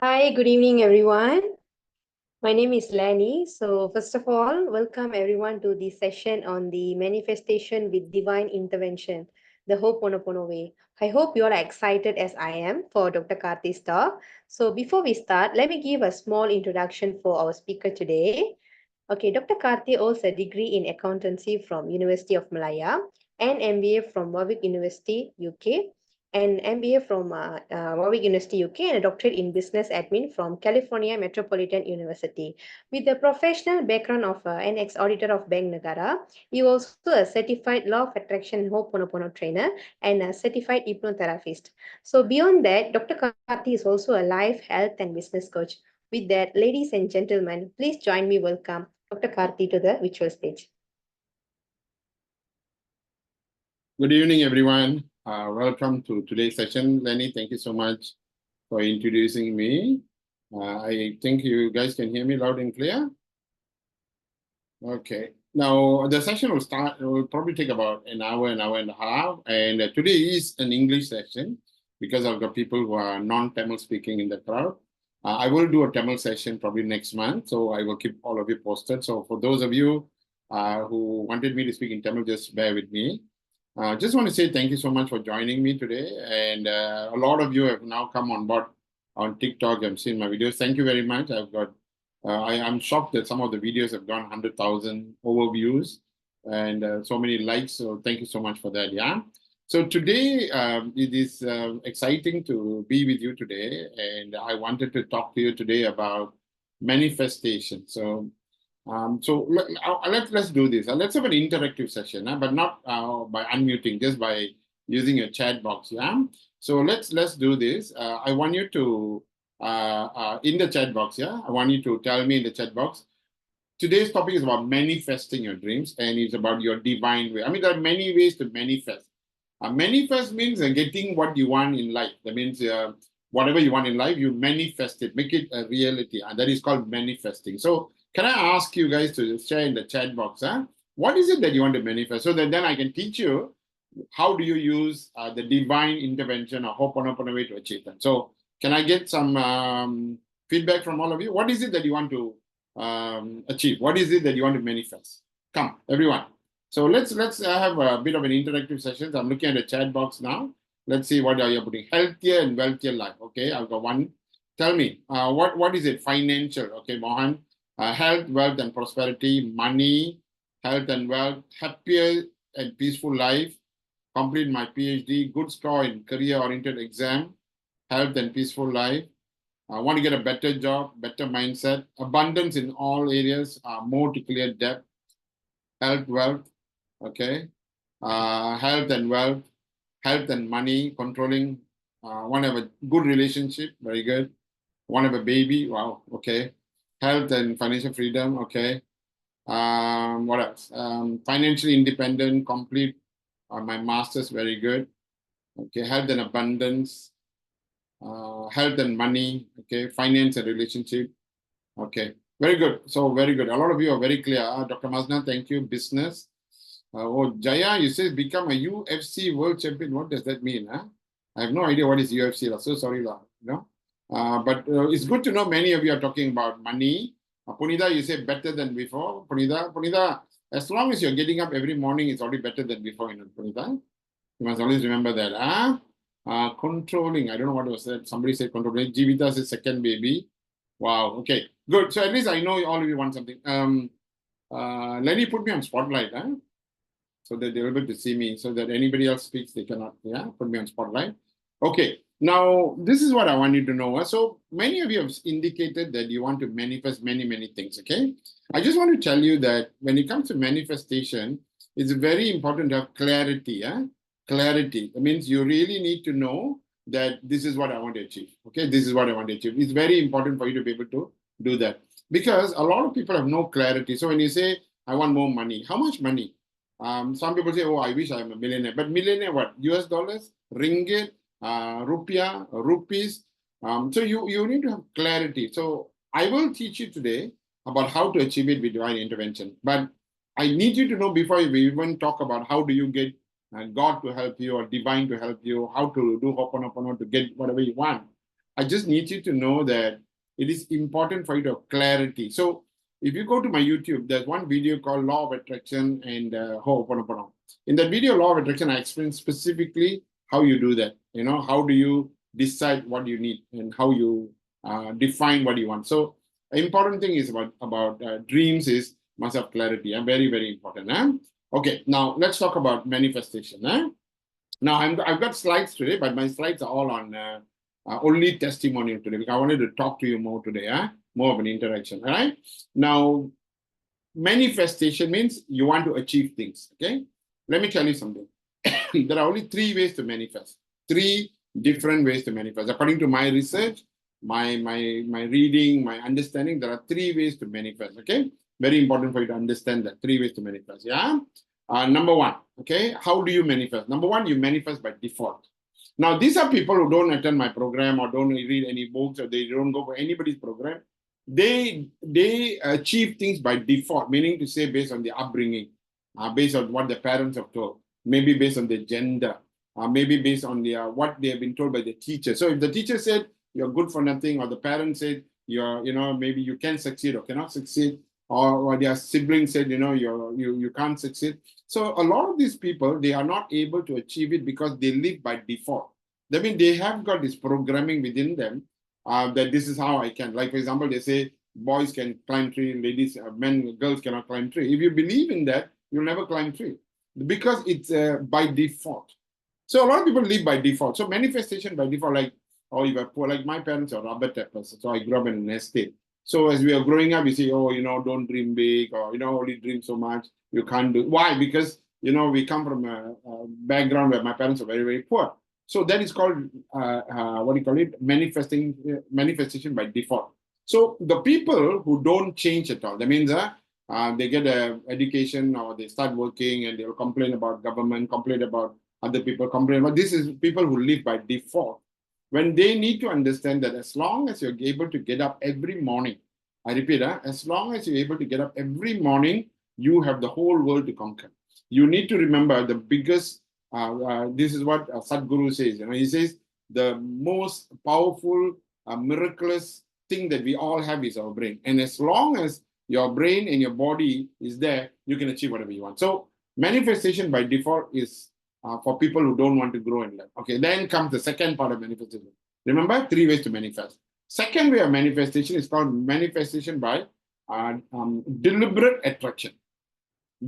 Hi, good evening, everyone. My name is Lani. So, first of all, welcome everyone to the session on the manifestation with divine intervention, the Ho'oponopono way. I hope you are excited as I am for Dr. Karti's talk. So, before we start, let me give a small introduction for our speaker today. Okay, Dr. Karti holds a degree in accountancy from University of Malaya, an MBA from Warwick University, UK, an MBA from Warwick University, UK, and a doctorate in business admin from California Metropolitan University. With a professional background of an ex-auditor of Bank Nagara, he is also a certified law of attraction Ho'oponopono trainer and a certified hypnotherapist. So beyond that, Dr. Karti is also a life, health, and business coach. With that, ladies and gentlemen, please join me welcome Dr. Karti to the virtual stage. Good evening, everyone. Welcome to today's session. Lenny, thank you so much for introducing me. I think you guys can hear me loud and clear. Okay. Now, the session will probably take about an hour and a half. And today is an English session because I've got people who are non-Tamil speaking in the crowd. I will do a Tamil session probably next month. So I will keep all of you posted. So for those of you who wanted me to speak in Tamil, just bear with me. Just want to say thank you so much for joining me today. And a lot of you have now come on board on TikTok. I've seen my videos. Thank you very much. I'm shocked that some of the videos have gone 100,000 overviews and so many likes. So thank you so much for that. Yeah. So today it is exciting to be with you today. And I wanted to talk to you today about manifestation. Let's do this. Let's have an interactive session, but not by unmuting, just by using a chat box. Yeah. So let's do this. I want you to in the chat box. Yeah. I want you to tell me in the chat box. Today's topic is about manifesting your dreams, and it's about your divine way. I mean, there are many ways to manifest. Manifest means getting what you want in life. That means whatever you want in life, you manifest it, make it a reality, and that is called manifesting. So can I ask you guys to share in the chat box, what is it that you want to manifest? So that then I can teach you how do you use the divine intervention or Ho'oponopono way to achieve that. So can I get some feedback from all of you? What is it that you want to achieve? What is it that you want to manifest? Come, everyone. So let's have a bit of an interactive session. I'm looking at the chat box now. Let's see what are you putting. Healthier and wealthier life. Okay, I've got one. Tell me, what is it? Financial. Okay, Mohan. Health, wealth, and prosperity, money, health and wealth, happier and peaceful life, complete my PhD, good score in career-oriented exam, health and peaceful life. I want to get a better job, better mindset, abundance in all areas, more to clear debt, health, wealth, okay, health and wealth, health and money, controlling, want to have a good relationship, very good, want to have a baby, wow, okay. Health and financial freedom, okay. What else? Financially independent, complete my master's, very good. Okay, health and abundance, health and money, okay, finance and relationship, okay, very good. So very good. A lot of you are very clear. Dr. Mazna, thank you. Business. Jaya, you say become a UFC world champion. What does that mean? I have no idea what is UFC. So sorry, you know. But it's good to know many of you are talking about money. Punida, you say better than before. Punida, as long as you're getting up every morning, it's already better than before, you know, Punida. You must always remember that. Controlling, I don't know what was that. Somebody said controlling. Jivita says second baby. Wow, okay, good. So at least I know all of you want something. Lenny, put me on spotlight, so that they're able to see me, so that anybody else speaks, they cannot, put me on spotlight. Okay, now this is what I want you to know. So many of you have indicated that you want to manifest many, many things, okay? I just want to tell you that when it comes to manifestation, it's very important to have clarity, Clarity. That means you really need to know that this is what I want to achieve, okay? This is what I want to achieve. It's very important for you to be able to do that because a lot of people have no clarity. So when you say, I want more money, how much money? Some people say, oh, I wish I'm a millionaire. But millionaire what? US dollars, ringgit, rupiah, rupees. So you need to have clarity. So I will teach you today about how to achieve it with divine intervention. But I need you to know before we even talk about how do you get God to help you or divine to help you, how to do Ho'oponopono to get whatever you want. I just need you to know that it is important for you to have clarity. So if you go to my YouTube, there's one video called Law of Attraction and Ho'oponopono. In that video, Law of Attraction, I explain specifically how you do that. How do you decide what you need and how you define what you want. So important thing is about dreams is must have clarity. Very, very important. Okay, now let's talk about manifestation. Now I've got slides today, but my slides are all on only testimonial today because I wanted to talk to you more today. More of an interaction. All right. Now, manifestation means you want to achieve things. Okay. Let me tell you something. There are only 3 ways to manifest. 3 different ways to manifest. According to my research, my reading, my understanding, there are 3 ways to manifest. Okay. Very important for you to understand that 3 ways to manifest. Yeah. Number 1. Okay. How do you manifest? Number 1, you manifest by default. Now, these are people who don't attend my program or don't read any books or they don't go for anybody's program. They achieve things by default, meaning to say based on the upbringing, based on what the parents have told, maybe based on the gender, maybe based on the what they have been told by the teacher. So if the teacher said you're good for nothing, or the parents said maybe you can succeed or cannot succeed, or their siblings said you can't succeed. So a lot of these people, they are not able to achieve it because they live by default. That means they have got this programming within them that this is how I can. Like, for example, they say boys can climb tree, ladies, girls cannot climb tree. If you believe in that, you'll never climb tree because it's by default. So a lot of people live by default. So manifestation by default, like, oh, you are poor. Like my parents are rubber tappers. So I grew up in an estate. So as we are growing up, we say, oh, don't dream big, or, only dream so much. You can't do. Why? Because, we come from a background where my parents are very, very poor. So that is called, what do you call it? Manifestation by default. So the people who don't change at all, that means they get an education or they start working and they'll complain about government, complain about other people, complain about this is people who live by default. When they need to understand that as long as you're able to get up every morning, I repeat, as long as you're able to get up every morning, you have the whole world to conquer. You need to remember the biggest this is what Sadhguru says. He says the most powerful, miraculous thing that we all have is our brain. And as long as your brain and your body is there, you can achieve whatever you want. So manifestation by default is for people who don't want to grow in life. Okay, then comes the second part of manifestation. Remember, 3 ways to manifest. Second way of manifestation is called manifestation by deliberate attraction.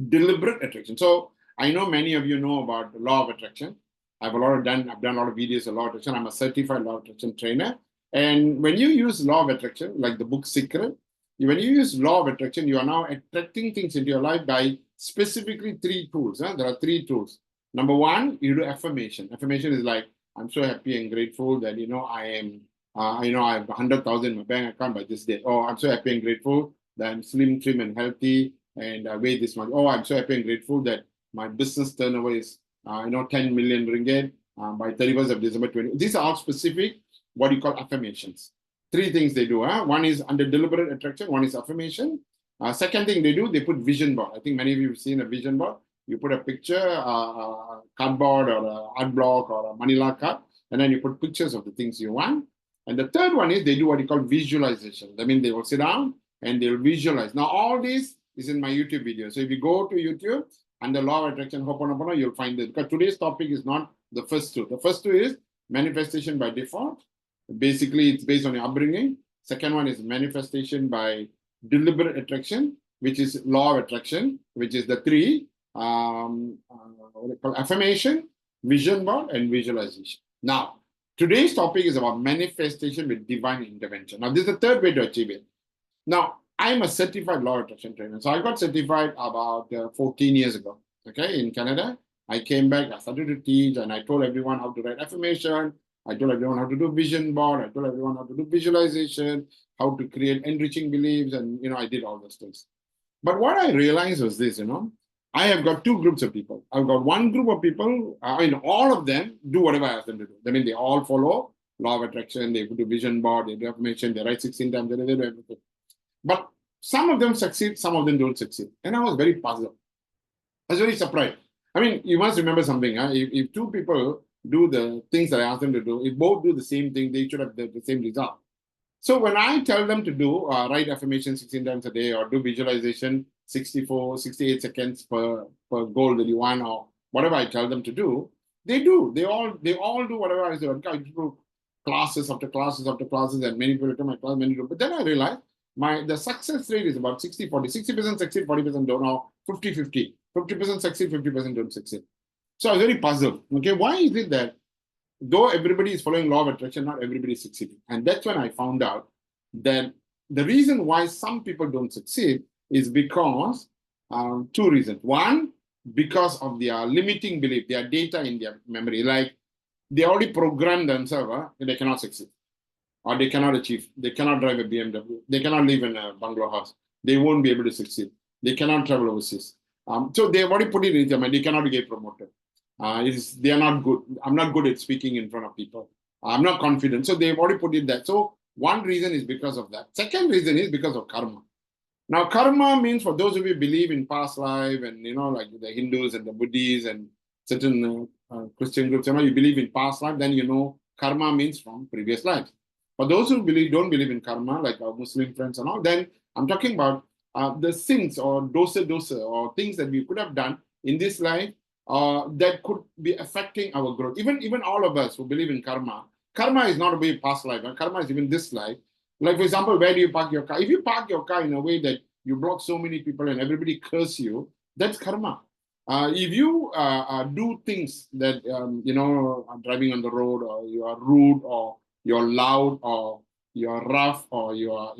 Deliberate attraction. So I know many of you know about the law of attraction. I've done a lot of videos on law of attraction. I'm a certified law of attraction trainer. And when you use law of attraction, like the book Secret, when you use law of attraction, you are now attracting things into your life by specifically 3 tools. There are 3 tools. Number 1, you do affirmation. Affirmation is like, I'm so happy and grateful that, I am, I have 100,000 in my bank account by this day. Oh, I'm so happy and grateful that I'm slim, trim, and healthy, and I weigh this much. Oh, I'm so happy and grateful that my business turnover is, 10 million ringgit by 31st of December 20. These are all specific, what you call affirmations. 3 things they do. One is under deliberate attraction. One is affirmation. Second thing they do, they put vision board. I think many of you have seen a vision board. You put a picture, cardboard or an art block or a manila card, and then you put pictures of the things you want. And the third one is they do what you call visualization. I mean, they will sit down and they'll visualize. Now, all this is in my YouTube video. So if you go to YouTube, under law of attraction, Ho'oponopono, you'll find it. Because today's topic is not the first 2. The first 2 is manifestation by default. Basically, it's based on your upbringing. Second one is manifestation by deliberate attraction, which is law of attraction, which is the 3. Affirmation, vision board, and visualization. Now, today's topic is about manifestation with divine intervention. Now, this is the third way to achieve it. Now, I'm a certified law of attraction trainer. So I got certified about 14 years ago, okay, in Canada. I came back, I started to teach, and I told everyone how to write affirmation. I told everyone how to do vision board. I told everyone how to do visualization, how to create enriching beliefs, and, I did all those things. But what I realized was this, I have got 2 groups of people. I've got one group of people, all of them do whatever I ask them to do. I mean, they all follow law of attraction, they do vision board, they do affirmation, they write 16 times, they do everything. But some of them succeed, some of them don't succeed. And I was very puzzled. I was very surprised. I mean, you must remember something. If 2 people do the things that I ask them to do, if both do the same thing, they should have the same result. So when I tell them to do write affirmation 16 times a day or do visualization 64, 68 seconds per goal that you want or whatever I tell them to do, they do. They all do whatever I say. I do classes after classes after classes, and many people come to my class, many do. But then I realized the success rate is about 60-40. 60% succeed, 40% don't, or 50-50. 50% succeed, 50% don't succeed. So I was very puzzled. Okay, why is it that though everybody is following law of attraction, not everybody is succeeding? And that's when I found out that the reason why some people don't succeed is because two reasons. One, because of their limiting belief, their data in their memory. Like they already programmed themselves that they cannot succeed, or they cannot achieve. They cannot drive a BMW. They cannot live in a bungalow house. They won't be able to succeed. They cannot travel overseas. So they've already put it in their mind. They cannot get promoted. They are not good. I'm not good at speaking in front of people. I'm not confident. So they've already put it there. So one reason is because of that. Second reason is because of karma. Now, karma means, for those of you who believe in past life, and like the Hindus and the Buddhists and certain Christian groups, you believe in past life, then karma means from previous lives. For those who don't believe in karma, like our Muslim friends and all, then I'm talking about the sins or dosa or things that we could have done in this life that could be affecting our growth. Even all of us who believe in karma, karma is not about past life. Karma is even this life. Like, for example, where do you park your car? If you park your car in a way that you block so many people and everybody curse you, that's karma. If you do things that, driving on the road, or you are rude, or you're loud, or you're rough, or you're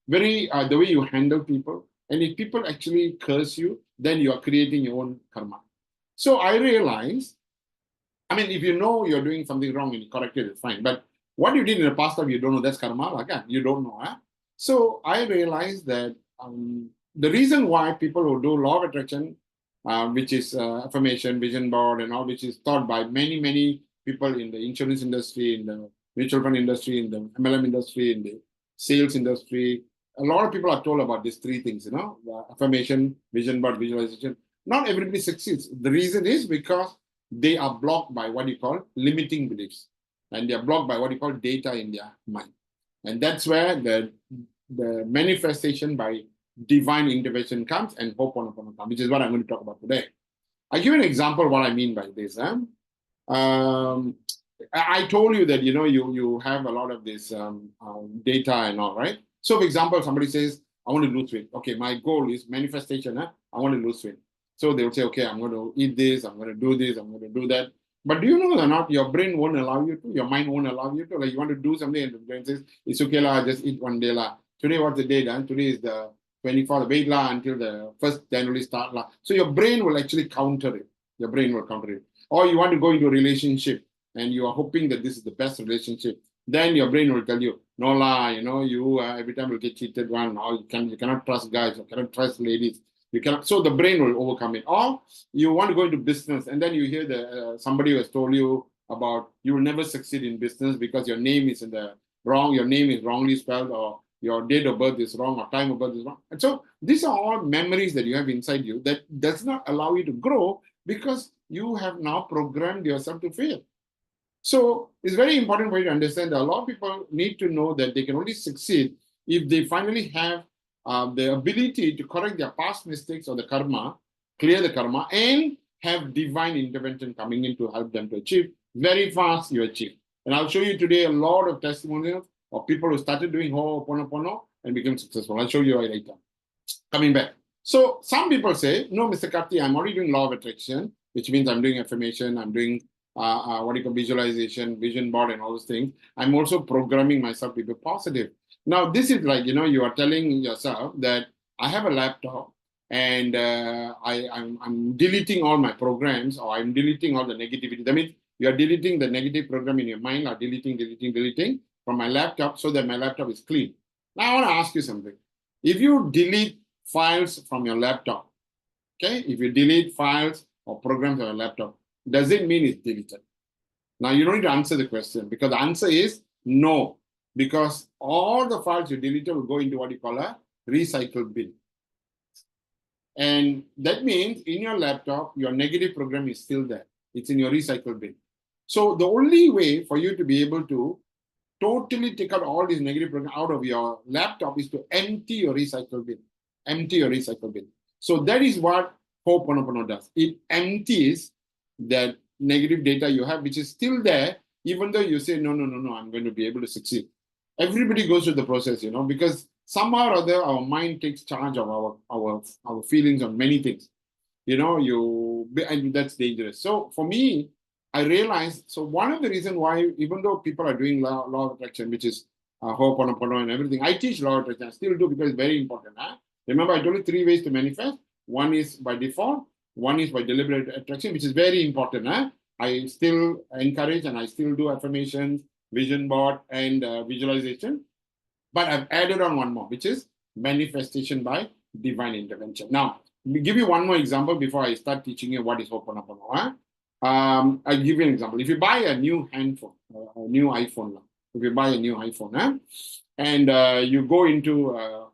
very, the way you handle people, and if people actually curse you, then you are creating your own karma. So I realized, if you know you're doing something wrong and you correct it, it's fine. But what you did in the past life, you don't know, that's karma. Again, you don't know. So I realized that the reason why people who do law of attraction, which is affirmation, vision board, and all, which is taught by many, many people in the insurance industry, in the mutual fund industry, in the MLM industry, in the sales industry, a lot of people are told about these three things, affirmation, vision board, visualization. Not everybody succeeds. The reason is because they are blocked by what you call limiting beliefs, and they are blocked by what you call data in their mind. And that's where the manifestation by divine intervention comes, and Ho'oponopono comes, which is what I'm going to talk about today. I'll give you an example of what I mean by this. I told you that you have a lot of this data and all, right? So, for example, somebody says, I want to lose weight. Okay, my goal is manifestation. I want to lose weight. So they will say, okay, I'm going to eat this, I'm going to do this, I'm going to do that. But do you know or not, your brain won't allow you to, your mind won't allow you to. Like, you want to do something and the brain says, it's okay, la, just eat one day. La. Today, what's the day? Today is the 24th, wait la, until the 1st January start. La. So your brain will actually counter it. Your brain will counter it. Or you want to go into a relationship and you are hoping that this is the best relationship. Then your brain will tell you, no la, you every time will get cheated one, or you cannot trust guys, you cannot trust ladies. You cannot, so the brain will overcome it. Or you want to go into business, and then you hear somebody who has told you about you will never succeed in business because your name is your name is wrongly spelled, or your date of birth is wrong, or time of birth is wrong. And so these are all memories that you have inside you that does not allow you to grow because you have now programmed yourself to fail. So it's very important for you to understand that a lot of people need to know that they can only succeed if they finally have the ability to correct their past mistakes or the karma, clear the karma, and have divine intervention coming in to help them to achieve. Very fast, you achieve. And I'll show you today a lot of testimonials of people who started doing Ho'oponopono and became successful. I'll show you right later. Coming back. So some people say, no, Mr. Karthi, I'm already doing law of attraction, which means I'm doing affirmation, I'm doing what you call visualization, vision board, and all those things. I'm also programming myself to be positive. Now, this is like, you are telling yourself that I have a laptop and I'm deleting all my programs, or I'm deleting all the negativity. That means you are deleting the negative program in your mind, or deleting from my laptop so that my laptop is clean. Now, I want to ask you something. If you delete files from your laptop, okay, if you delete files or programs on your laptop, does it mean it's deleted? Now, you don't need to answer the question, because the answer is no, because all the files you deleted will go into what you call a recycle bin. And that means in your laptop, your negative program is still there. It's in your recycle bin. So the only way for you to be able to totally take out all these negative programs out of your laptop is to empty your recycle bin. Empty your recycle bin. So that is what Ho'oponopono does. It empties that negative data you have, which is still there, even though you say, no, no, no, no, I'm going to be able to succeed. Everybody goes through the process, because somehow or other our mind takes charge of our feelings on many things. And that's dangerous. So for me, I realized, so one of the reasons why, even though people are doing law of attraction, which is Ho'oponopono and everything, I teach law of attraction. I still do because it's very important. Huh? Remember, I told you 3 ways to manifest. One is by default, one is by deliberate attraction, which is very important. Huh? I still encourage and I still do affirmations, vision board, and visualization. But I've added on one more, which is manifestation by divine intervention. Now, let me give you one more example before I start teaching you what is Ho'oponopono. Huh? I'll give you an example. If you buy a new handphone, a new iPhone, if you buy a new iPhone, and you go into,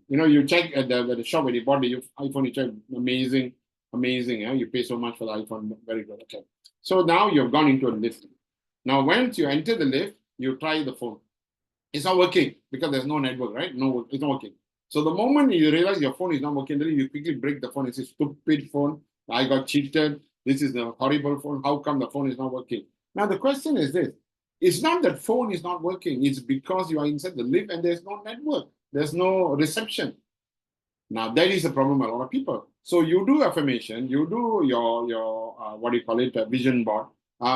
you check at the shop where you bought the iPhone, you check, amazing, you pay so much for the iPhone, very good, okay. So now you've gone into a lift. Now, once you enter the lift, you try the phone. It's not working because there's no network, right? No, it's not working. So the moment you realize your phone is not working, then you quickly break the phone. It's a stupid phone. I got cheated. This is a horrible phone. How come the phone is not working? Now, the question is this. It's not that phone is not working. It's because you are inside the lift and there's no network. There's no reception. Now, that is a problem with a lot of people. So you do affirmation. You do your what do you call it, vision board.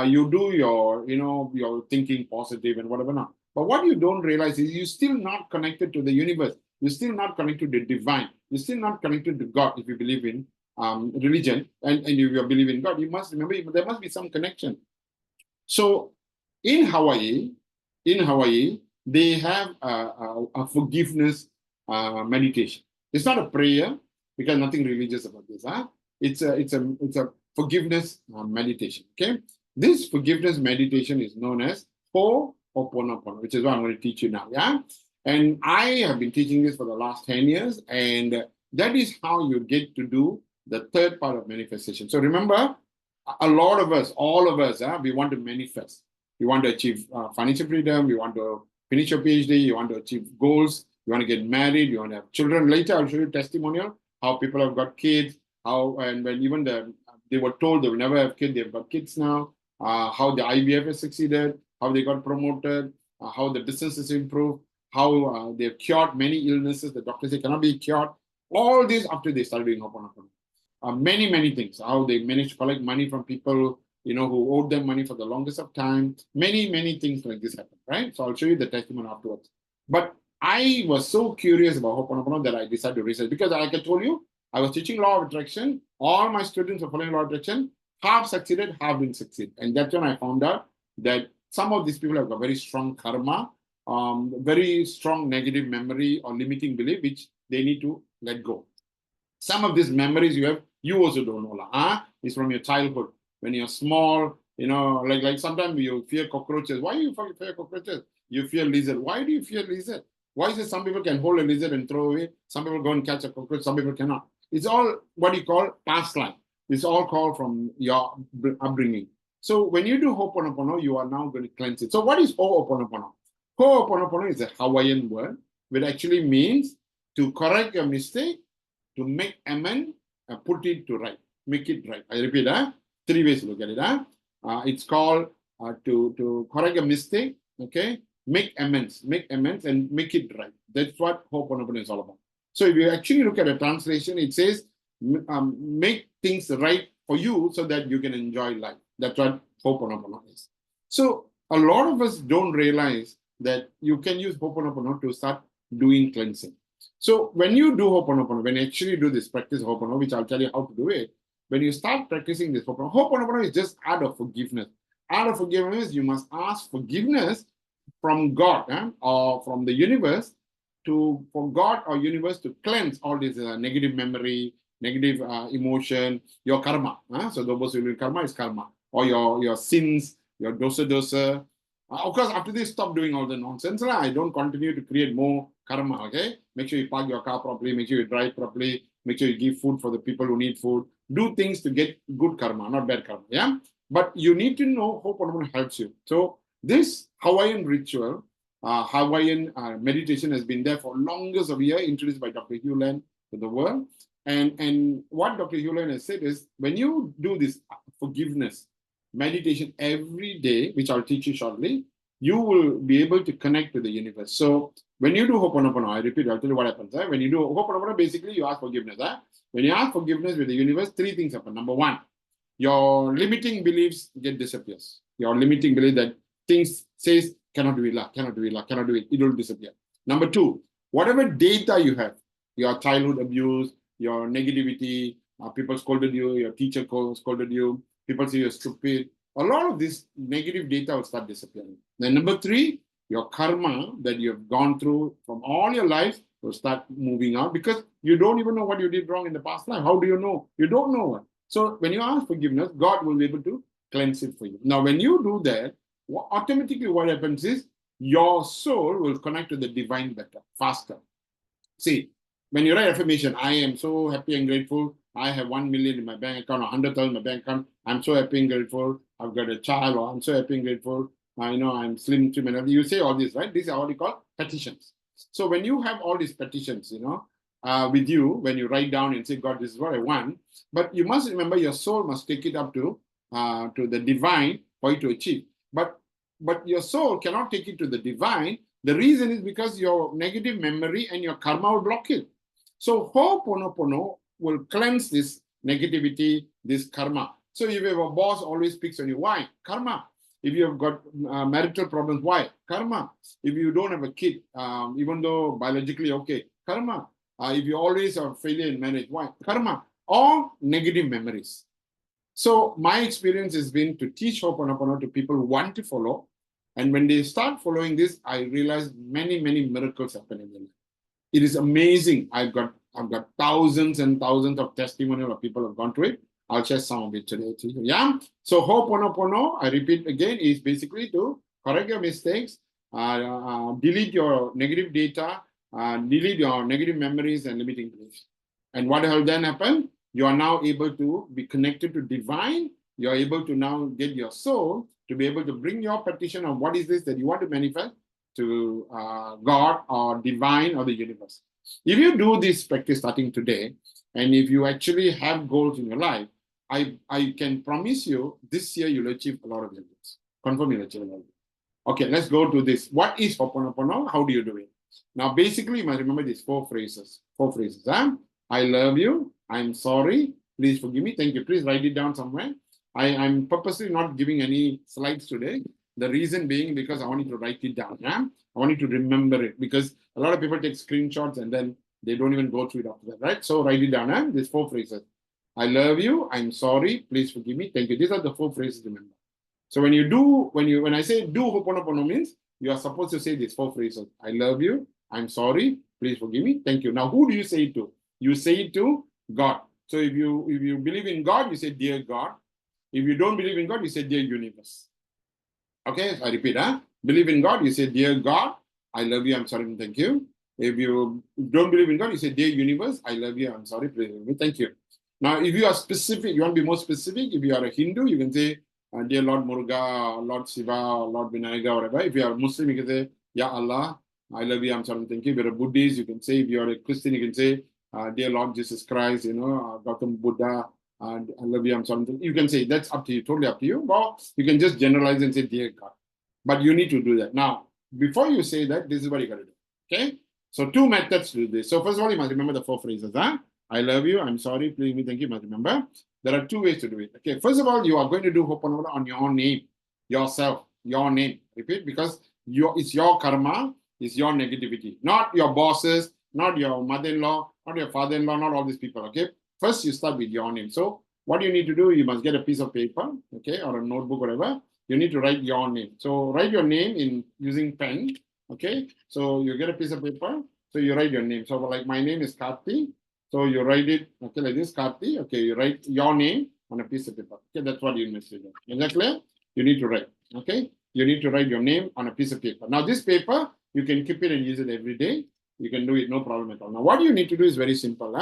You do your thinking positive and whatever now. But what you don't realize is you're still not connected to the universe. You're still not connected to the divine. You're still not connected to God if you believe in religion and if you believe in God. You must remember there must be some connection. So in Hawaii, they have a forgiveness meditation. It's not a prayer because nothing religious about this. Huh? It's a forgiveness meditation. Okay, this forgiveness meditation is known as Ho'oponopono, which is what I'm going to teach you now. Yeah, and I have been teaching this for the last 10 years, and that is how you get to do the third part of manifestation. So remember, a lot of us, all of us, we want to manifest. We want to achieve financial freedom. We want to finish your PhD. You want to achieve goals. You want to get married. You want to have children. Later, I'll show you testimonial, how people have got kids, and when even they were told they will never have kids, they've got kids now, how the IVF has succeeded, how they got promoted, how the business has improved, how they've cured many illnesses the doctors say cannot be cured. All this after they started doing Ho'oponopono. Many things, how they managed to collect money from people, who owed them money for the longest of time. Many things like this happen, right? So I'll show you the testimony afterwards. But I was so curious about Ho'oponopono that I decided to research because, like I told you, I was teaching law of attraction. All my students are following law of attraction. Half succeeded, half didn't succeed. And that's when I found out that some of these people have got very strong karma, very strong negative memory or limiting belief, which they need to let go. Some of these memories you have, you also don't know. It's from your childhood. When you're small, like sometimes you fear cockroaches. Why do you fear cockroaches? You fear lizard. Why do you fear lizard? Why is it some people can hold a lizard and throw away? Some people go and catch a cockroach. Some people cannot. It's all what you call past life. It's all called from your upbringing. So when you do Ho'oponopono, you are now going to cleanse it. So what is Ho'oponopono? Ho'oponopono is a Hawaiian word, which actually means to correct a mistake, to make amends, and put it to right. Make it right. I repeat, 3 ways to look at it. It's called to correct a mistake, okay? Make amends and make it right. That's what Ho'oponopono is all about. So if you actually look at the translation, it says, make things right for you so that you can enjoy life. That's what Ho'oponopono is. So a lot of us don't realize that you can use Ho'oponopono to start doing cleansing. So when you do Ho'oponopono, when you actually do this practice Ho'oponopono, which I'll tell you how to do it, when you start practicing this Ho'oponopono is just art of forgiveness. Art of forgiveness, you must ask forgiveness from God or from the universe for God or universe to cleanse all this negative memory, negative emotion, your karma. So those who do karma is karma. Or your sins, your dosa. Of course, after this, stop doing all the nonsense. I don't continue to create more karma, okay? Make sure you park your car properly, make sure you drive properly, make sure you give food for the people who need food. Do things to get good karma, not bad karma, yeah? But you need to know Ho'oponopono helps you. So this Hawaiian ritual, Hawaiian meditation has been there for longest of year, introduced by Dr. Hugh Len to the world. And what Dr. Hugh Len has said is, when you do this forgiveness meditation every day, which I'll teach you shortly, you will be able to connect to the universe. So when you do Ho'oponopono, I repeat, I'll tell you what happens. When you do Ho'oponopono, basically you ask forgiveness. When you ask forgiveness with the universe, three things happen. Number one, your limiting beliefs get disappears. Your limiting belief that things says cannot do it, cannot do it, cannot do it, it will disappear. Number two, whatever data you have, your childhood abuse, your negativity, people scolded you, your teacher scolded you, people say you're stupid, a lot of this negative data will start disappearing. Then number three, your karma that you have gone through from all your life will start moving out, because you don't even know what you did wrong in the past life. How do you know? You don't know. So when you ask forgiveness, God will be able to cleanse it for you. Now, when you do that, automatically what happens is your soul will connect to the divine better, faster. See, when you write affirmation, I am so happy and grateful. I have 1 million in my bank account, or 100,000 in my bank account. I'm so happy and grateful. I've got a child, or I'm so happy and grateful. I know I'm slim, trim, and you say all this, right? These are what you call petitions. So when you have all these petitions, with you, when you write down and say, God, this is what I want, but you must remember your soul must take it up to the divine for you to achieve. But your soul cannot take it to the divine. The reason is because your negative memory and your karma will block it. So Ho'oponopono will cleanse this negativity, this karma. So if you have a boss always picks on you, why? Karma. If you have got marital problems, why? Karma. If you don't have a kid, even though biologically okay, karma. If you always have failure in marriage, why? Karma. All negative memories. So my experience has been to teach Ho'oponopono to people who want to follow. And when they start following this, I realize many, many miracles happen in their life. It is amazing. I've got thousands and thousands of testimonials of people who have gone through it. I'll share some of it today. Yeah. So Ho'oponopono, I repeat again, is basically to correct your mistakes, delete your negative data, delete your negative memories and limiting beliefs. And what will then happen? You are now able to be connected to divine. You are able to now get your soul to be able to bring your petition of what is this that you want to manifest to God or divine or the universe. If you do this practice starting today, and if you actually have goals in your life, I can promise you this year you'll achieve a lot of your goals. Confirm you'll achieve a lot of goals. Okay, let's go to this. What is Ho'oponopono? How do you do it? Now, basically, you must remember these four phrases. I love you. I'm sorry. Please forgive me. Thank you. Please write it down somewhere. I'm purposely not giving any slides today. The reason being because I want you to write it down. Yeah? I want you to remember it, because a lot of people take screenshots and then they don't even go through it after that, right? So write it down. These four phrases. I love you. I'm sorry. Please forgive me. Thank you. These are the four phrases to remember. So when I say do Ho'oponopono means you are supposed to say these four phrases. I love you. I'm sorry. Please forgive me. Thank you. Now, who do you say it to? You say it to God. So if you believe in God, you say, dear God. If you don't believe in God, you say, dear universe. Okay, I repeat, believe in God, you say, dear God, I love you, I'm sorry, thank you. If you don't believe in God, you say, dear universe, I love you, I'm sorry, please forgive me, thank you. Now, if you are specific, you want to be more specific, if you are a Hindu, you can say, dear Lord Muruga, Lord Shiva, Lord Vinayaga, whatever. If you are a Muslim, you can say, Ya Allah, I love you, I'm sorry, thank you. If you're a Buddhist, you can say, if you're a Christian, you can say, dear Lord Jesus Christ, Gautam Buddha, I love you, I'm sorry. You can say, that's up to you, totally up to you. Or you can just generalize and say, dear God. But you need to do that. Now, before you say that, this is what you got to do. Okay? So, two methods to do this. So, first of all, you must remember the four phrases. I love you, I'm sorry, please me, thank you, you must remember. There are two ways to do it. Okay, first of all, you are going to do Ho'oponopono on your own name, yourself, your name. Repeat, because it's your karma, it's your negativity, not your bosses, not your mother-in-law, not your father-in-law, not all these people. Okay, first you start with your name. So what you need to do, you must get a piece of paper, okay, or a notebook, whatever. You need to write your name. So write your name in using pen. Okay, so you get a piece of paper. So you write your name. So like my name is Karthi. So you write it, okay, like this, Karthi. Okay, you write your name on a piece of paper. Okay, that's what you must do. Is that clear? You need to write. Okay, you need to write your name on a piece of paper. Now this paper, you can keep it and use it every day. You can do it, no problem at all. Now what you need to do is very simple.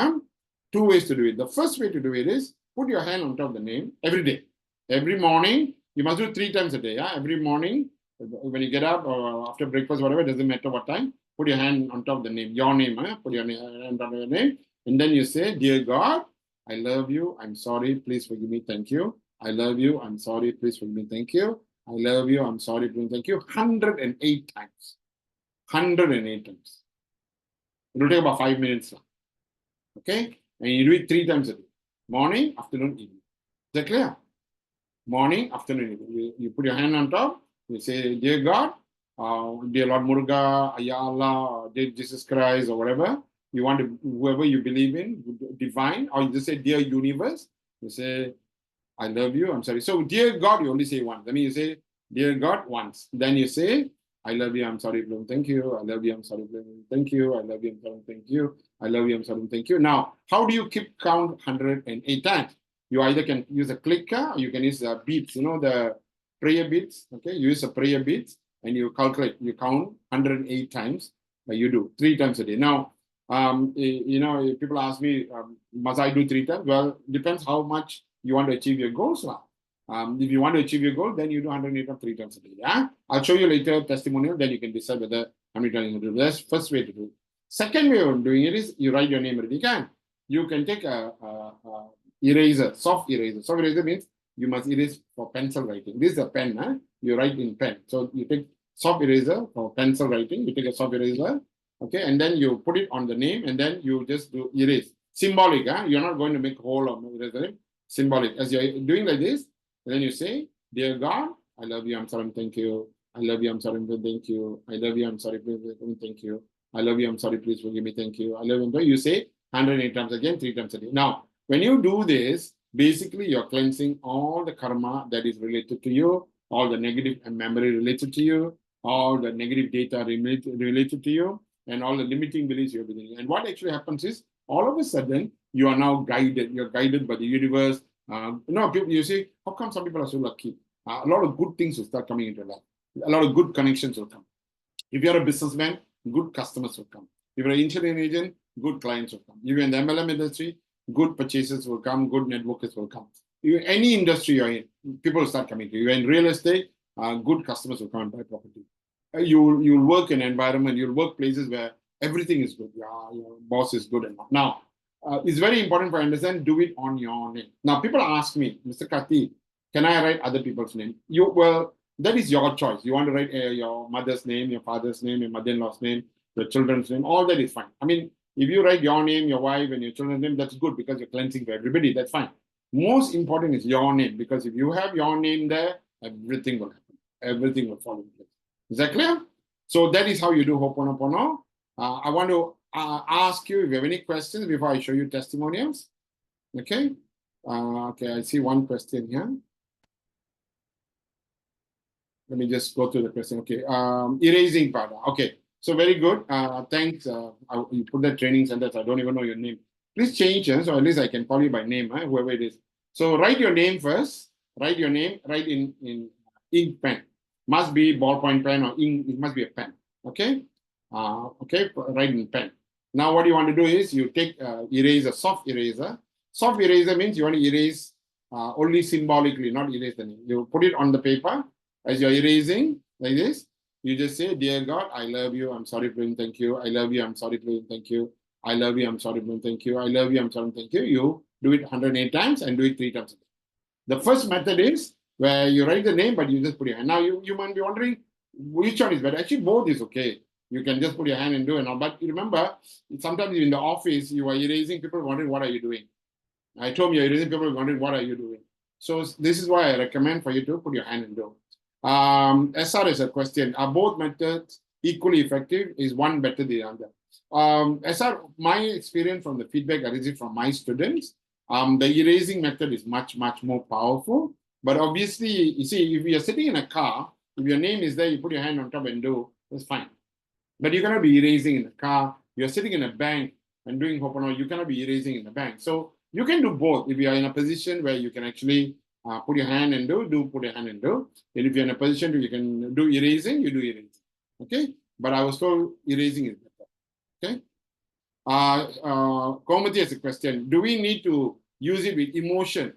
Two ways to do it. The first way to do it is put your hand on top of the name every day. Every morning, you must do 3 times a day. Yeah? Every morning, when you get up or after breakfast, whatever, it doesn't matter what time, put your hand on top of the name, your name, put your hand on top of your name. And then you say, Dear God, I love you. I'm sorry. Please forgive me. Thank you. I love you. I'm sorry. Please forgive me. Thank you. I love you. I'm sorry. Please thank you. 108 times. 108 times. It will take about 5 minutes. Okay? And you do it 3 times a day. Morning, afternoon, evening. Is that clear? Morning, afternoon, evening. You put your hand on top. You say, Dear God, dear Lord Muruga, Ya Allah, dear Jesus Christ, or whatever. You want to, whoever you believe in, divine, or you just say, Dear universe. You say, I love you. I'm sorry. So, dear God, you only say once. I mean, you say, Dear God, once. Then you say, I love you. I'm sorry. Thank you. I love you. I'm sorry. Thank you. I love you. I'm sorry. Thank you. I love you. I'm sorry. Thank you. Now, how do you keep count 108 times? You either can use a clicker or you can use beats, you know, the prayer beats. Okay. You use a prayer beats and you calculate, you count 108 times. You do 3 times a day. Now, you know, people ask me, must I do 3 times? Well, depends how much you want to achieve your goals. If you want to achieve your goal, then you do 108 or 3 times a day. Yeah, I'll show you later testimonial. Then you can decide whether how many times you do. That's first way to do it. Second way of doing it is you write your name already. You can take a eraser, soft eraser. Soft eraser means you must erase for pencil writing. This is a pen. Huh? You write in pen. So you take soft eraser for pencil writing. You take a soft eraser, okay, and then you put it on the name, and then you just do erase. Symbolic. Huh? You're not going to make a hole or eraser. Symbolic. As you're doing like this, and then you say, Dear God, I love you, I'm sorry, thank you. I love you, I'm sorry, thank you. I love you, I'm sorry, please forgive me, thank you. I love you, I'm sorry, please forgive me, thank you. I love you, you say 108 times again, 3 times a day. Now, when you do this, basically you're cleansing all the karma that is related to you, all the negative memory related to you, all the negative data related to you, and all the limiting beliefs you're believing. And what actually happens is, all of a sudden, you are now guided. You're guided by the universe. People, you see, how come some people are so lucky? A lot of good things will start coming into life. A lot of good connections will come. If you're a businessman, good customers will come. If you're an insurance agent, good clients will come. If you're in the MLM industry, good purchases will come, good networkers will come. If any industry you're in, people will start coming to you. You're in real estate, good customers will come and buy property. You'll work in an environment, you'll work places where everything is good. Your boss is good and all. Now, it's very important for understand, do it on your name. Now, people ask me, Mr. Kati, can I write other people's name? Well, that is your choice. You want to write your mother's name, your father's name, your mother-in-law's name, your children's name, all that is fine. I mean, if you write your name, your wife, and your children's name, that's good because you're cleansing for everybody. That's fine. Most important is your name, because if you have your name there, everything will happen. Everything will fall in place. Is that clear? So that is how you do Ho'oponopono. I want to ask you if you have any questions before I show you testimonials. Okay. Okay, I see one question here. Let me just go through the question. Okay. Erasing part. Okay. So very good. Thanks. You put that training center. I don't even know your name. Please change it, so at least I can call you by name, whoever it is. So write your name first. Write your name. Write in ink pen. Must be ballpoint pen or ink. It must be a pen. Okay. Okay. Write in pen. Now what you want to do is you take eraser, soft eraser. Soft eraser means you want to erase only symbolically, not erase the name. You put it on the paper. As you're erasing like this, you just say, Dear God, I love you. I'm sorry, please, thank you. I love you. I'm sorry, please, thank you. I love you. I'm sorry, please, thank you. I love you. I'm sorry, thank you. You do it 108 times and do it 3 times a day. The first method is where you write the name, but you just put your hand. Now, you might be wondering which one is better. Actually, both is okay. You can just put your hand and do it. But remember, sometimes in the office, you are erasing, people wondering, what are you doing? I told you, you're erasing, people wondering, what are you doing? So this is why I recommend for you to put your hand and do it. SR is a question. Are both methods equally effective? Is one better than the other? SR, my experience from the feedback I received from my students, the erasing method is much, much more powerful. But obviously, you see, if you're sitting in a car, if your name is there, you put your hand on top and do, that's fine. But you cannot be erasing in the car. You're sitting in a bank and doing Ho'oponopono, you cannot be erasing in the bank. So you can do both. If you are in a position where you can actually put your hand and do put your hand and do. And if you're in a position where you can do erasing, you do erasing. Okay? But I was told erasing is better. Okay? Komati has a question. Do we need to use it with emotion?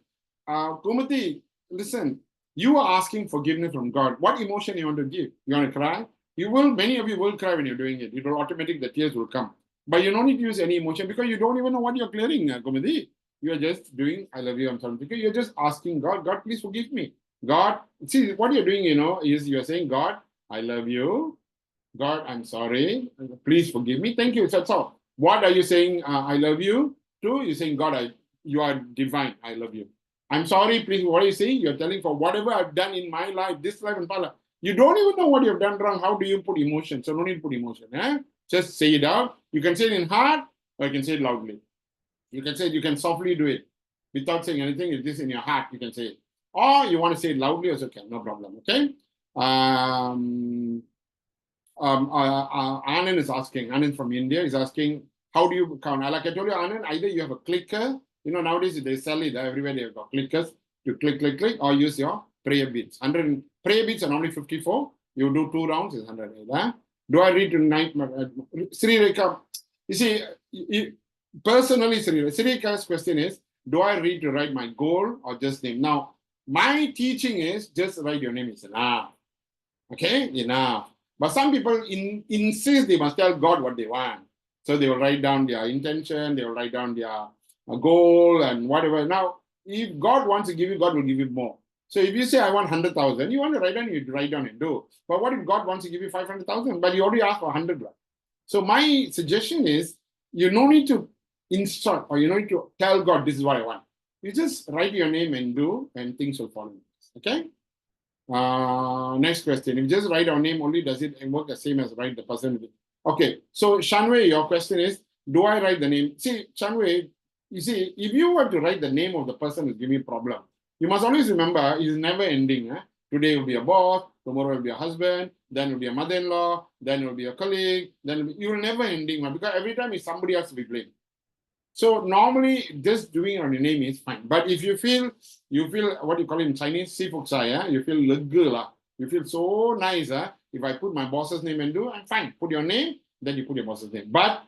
Komati, listen, you are asking forgiveness from God. What emotion you want to give? You want to cry? You will, many of you will cry when you're doing it. It will automatically, the tears will come. But you don't need to use any emotion because you don't even know what you're clearing, Gomadi. You are just doing, I love you, I'm sorry. Because you're just asking God, God, please forgive me. God, see, what you're doing, is you're saying, God, I love you. God, I'm sorry. Please forgive me. Thank you. That's all. What are you saying? I love you. Two, you're saying, God, you are divine. I love you. I'm sorry. Please, what are you saying? You're telling for whatever I've done in my life, this life and past life. You don't even know what you've done wrong. How do you put emotion? So no need to put emotion. Just say it out. You can say it in heart or you can say it loudly. You can say it, you can softly do it without saying anything. If this in your heart, you can say it. Or you want to say it loudly, it's okay. No problem. Okay. Anand is asking, Anand from India is asking, how do you count? Like I told you, Anand, either you have a clicker, nowadays they sell it everywhere, they've got clickers to click, or use your prayer beads. Prayer beads are normally 54. You do 2 rounds, it's 108. Do I read tonight? Sri Rekha, you see, personally, Sri Rekha's question is, do I read to write my goal or just name? Now, my teaching is just write your name is enough. Okay, enough. But some people insist they must tell God what they want. So they will write down their intention, they will write down their goal and whatever. Now, if God wants to give you, God will give you more. So if you say, I want 100,000, you want to write down, you write down and do. But what if God wants to give you 500,000, but you already asked for 100? So my suggestion is, you don't need to instruct or you don't need to tell God, this is what I want. You just write your name and do, and things will follow. Okay? Next question. If you just write our name only, does it work the same as write the person? Okay. So Shanwei, your question is, do I write the name? See, Shanwei, you see, if you were to write the name of the person who's giving you a problem, you must always remember it's never ending. Today will be a boss, tomorrow will be a husband, then will be a mother-in-law, then will be a colleague, then you will never ending because every time it's somebody else to be blamed. So normally just doing on your name is fine. But if you feel what you call in Chinese, you feel lega, you feel so nice. If I put my boss's name and do, I'm fine. Put your name, then you put your boss's name. But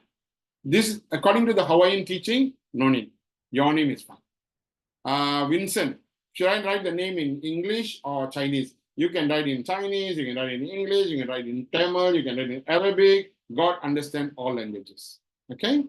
this, according to the Hawaiian teaching, no need. Your name is fine. Vincent, should I write the name in English or Chinese? You can write in Chinese, you can write in English, you can write in Tamil, you can write in Arabic. God understands all languages. Okay?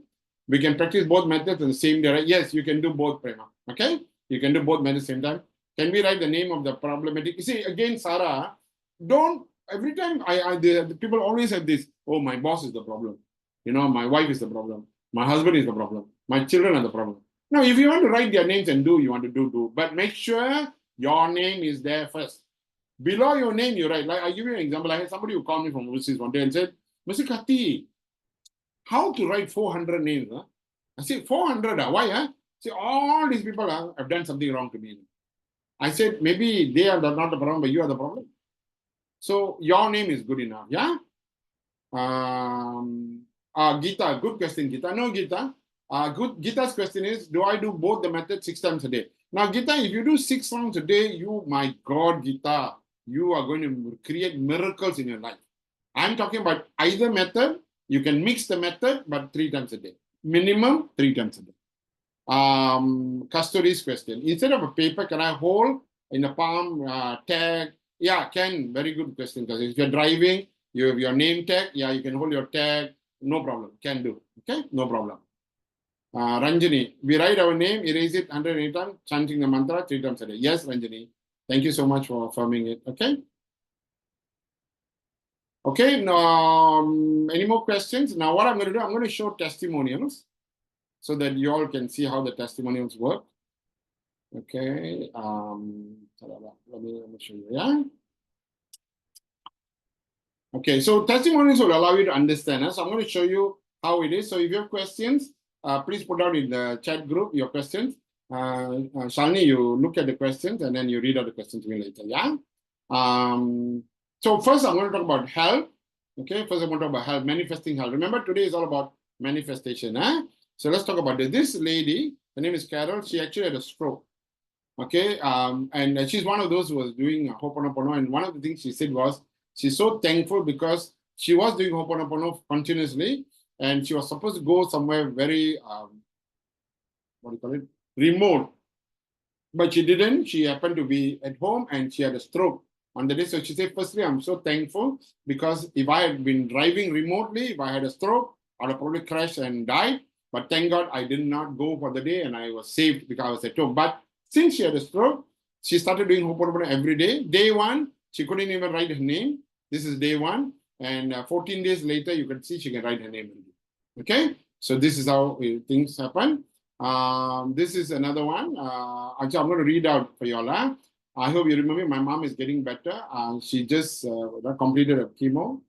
We can practice both methods in the same day. Right? Yes, you can do both, Prema. Okay? You can do both methods at the same time. Can we write the name of the problematic? You see, again, Sarah, don't, every time the people always have this, oh, my boss is the problem. My wife is the problem. My husband is the problem. My children are the problem. Now, if you want to write their names and do, you want to do. But make sure your name is there first. Below your name, you write. Like, I'll give you an example. I had somebody who called me from overseas one day and said, Mr. Kati, how to write 400 names? Huh? I said, 400? Why? Huh? See, all these people have done something wrong to me. I said, maybe they are not the problem, but you are the problem. So your name is good enough. Yeah? Gita, good question, Gita. No, Gita. Gita's question is, do I do both the methods 6 times a day? Now, Gita, if you do 6 rounds a day, my God, Gita, you are going to create miracles in your life. I'm talking about either method. You can mix the method, but 3 times a day. Minimum 3 times a day. Kasturi's question. Instead of a paper, can I hold in a palm tag? Yeah, can. Very good question. Because if you're driving, you have your name tag. Yeah, you can hold your tag. No problem. Can do. Okay? No problem. Ranjani, we write our name, erase it 108 times, chanting the mantra 3 times a day. Yes, Ranjani. Thank you so much for affirming it. Okay? Okay, now, any more questions? Now, what I'm going to do, I'm going to show testimonials so that you all can see how the testimonials work. Okay, let me show you, yeah? Okay, so testimonials will allow you to understand. So I'm going to show you how it is. So if you have questions, please put out in the chat group your questions. Shalini, you look at the questions and then you read out the questions to me later, yeah? So first I'm going to talk about health. Okay, first I'm going to talk about health, manifesting health. Remember, today is all about manifestation. So let's talk about this. This lady, her name is Carol. She actually had a stroke. Okay, and she's one of those who was doing Ho'oponopono. And one of the things she said was, she's so thankful because she was doing Ho'oponopono continuously. And she was supposed to go somewhere very, what do you call it, remote. but she didn't. She happened to be at home and she had a stroke on the day. So she said, firstly, I'm so thankful because if I had been driving remotely, if I had a stroke, I'd have probably crashed and died. But thank God I did not go for the day and I was saved because I was at home. But since she had a stroke, she started doing Ho'oponopono every day. Day one, she couldn't even write her name. This is day one. And 14 days later, you can see she can write her name. Okay? So this is how things happen. This is another one. Actually, I'm going to read out for you all. I hope you remember my mom is getting better. She just completed a chemo.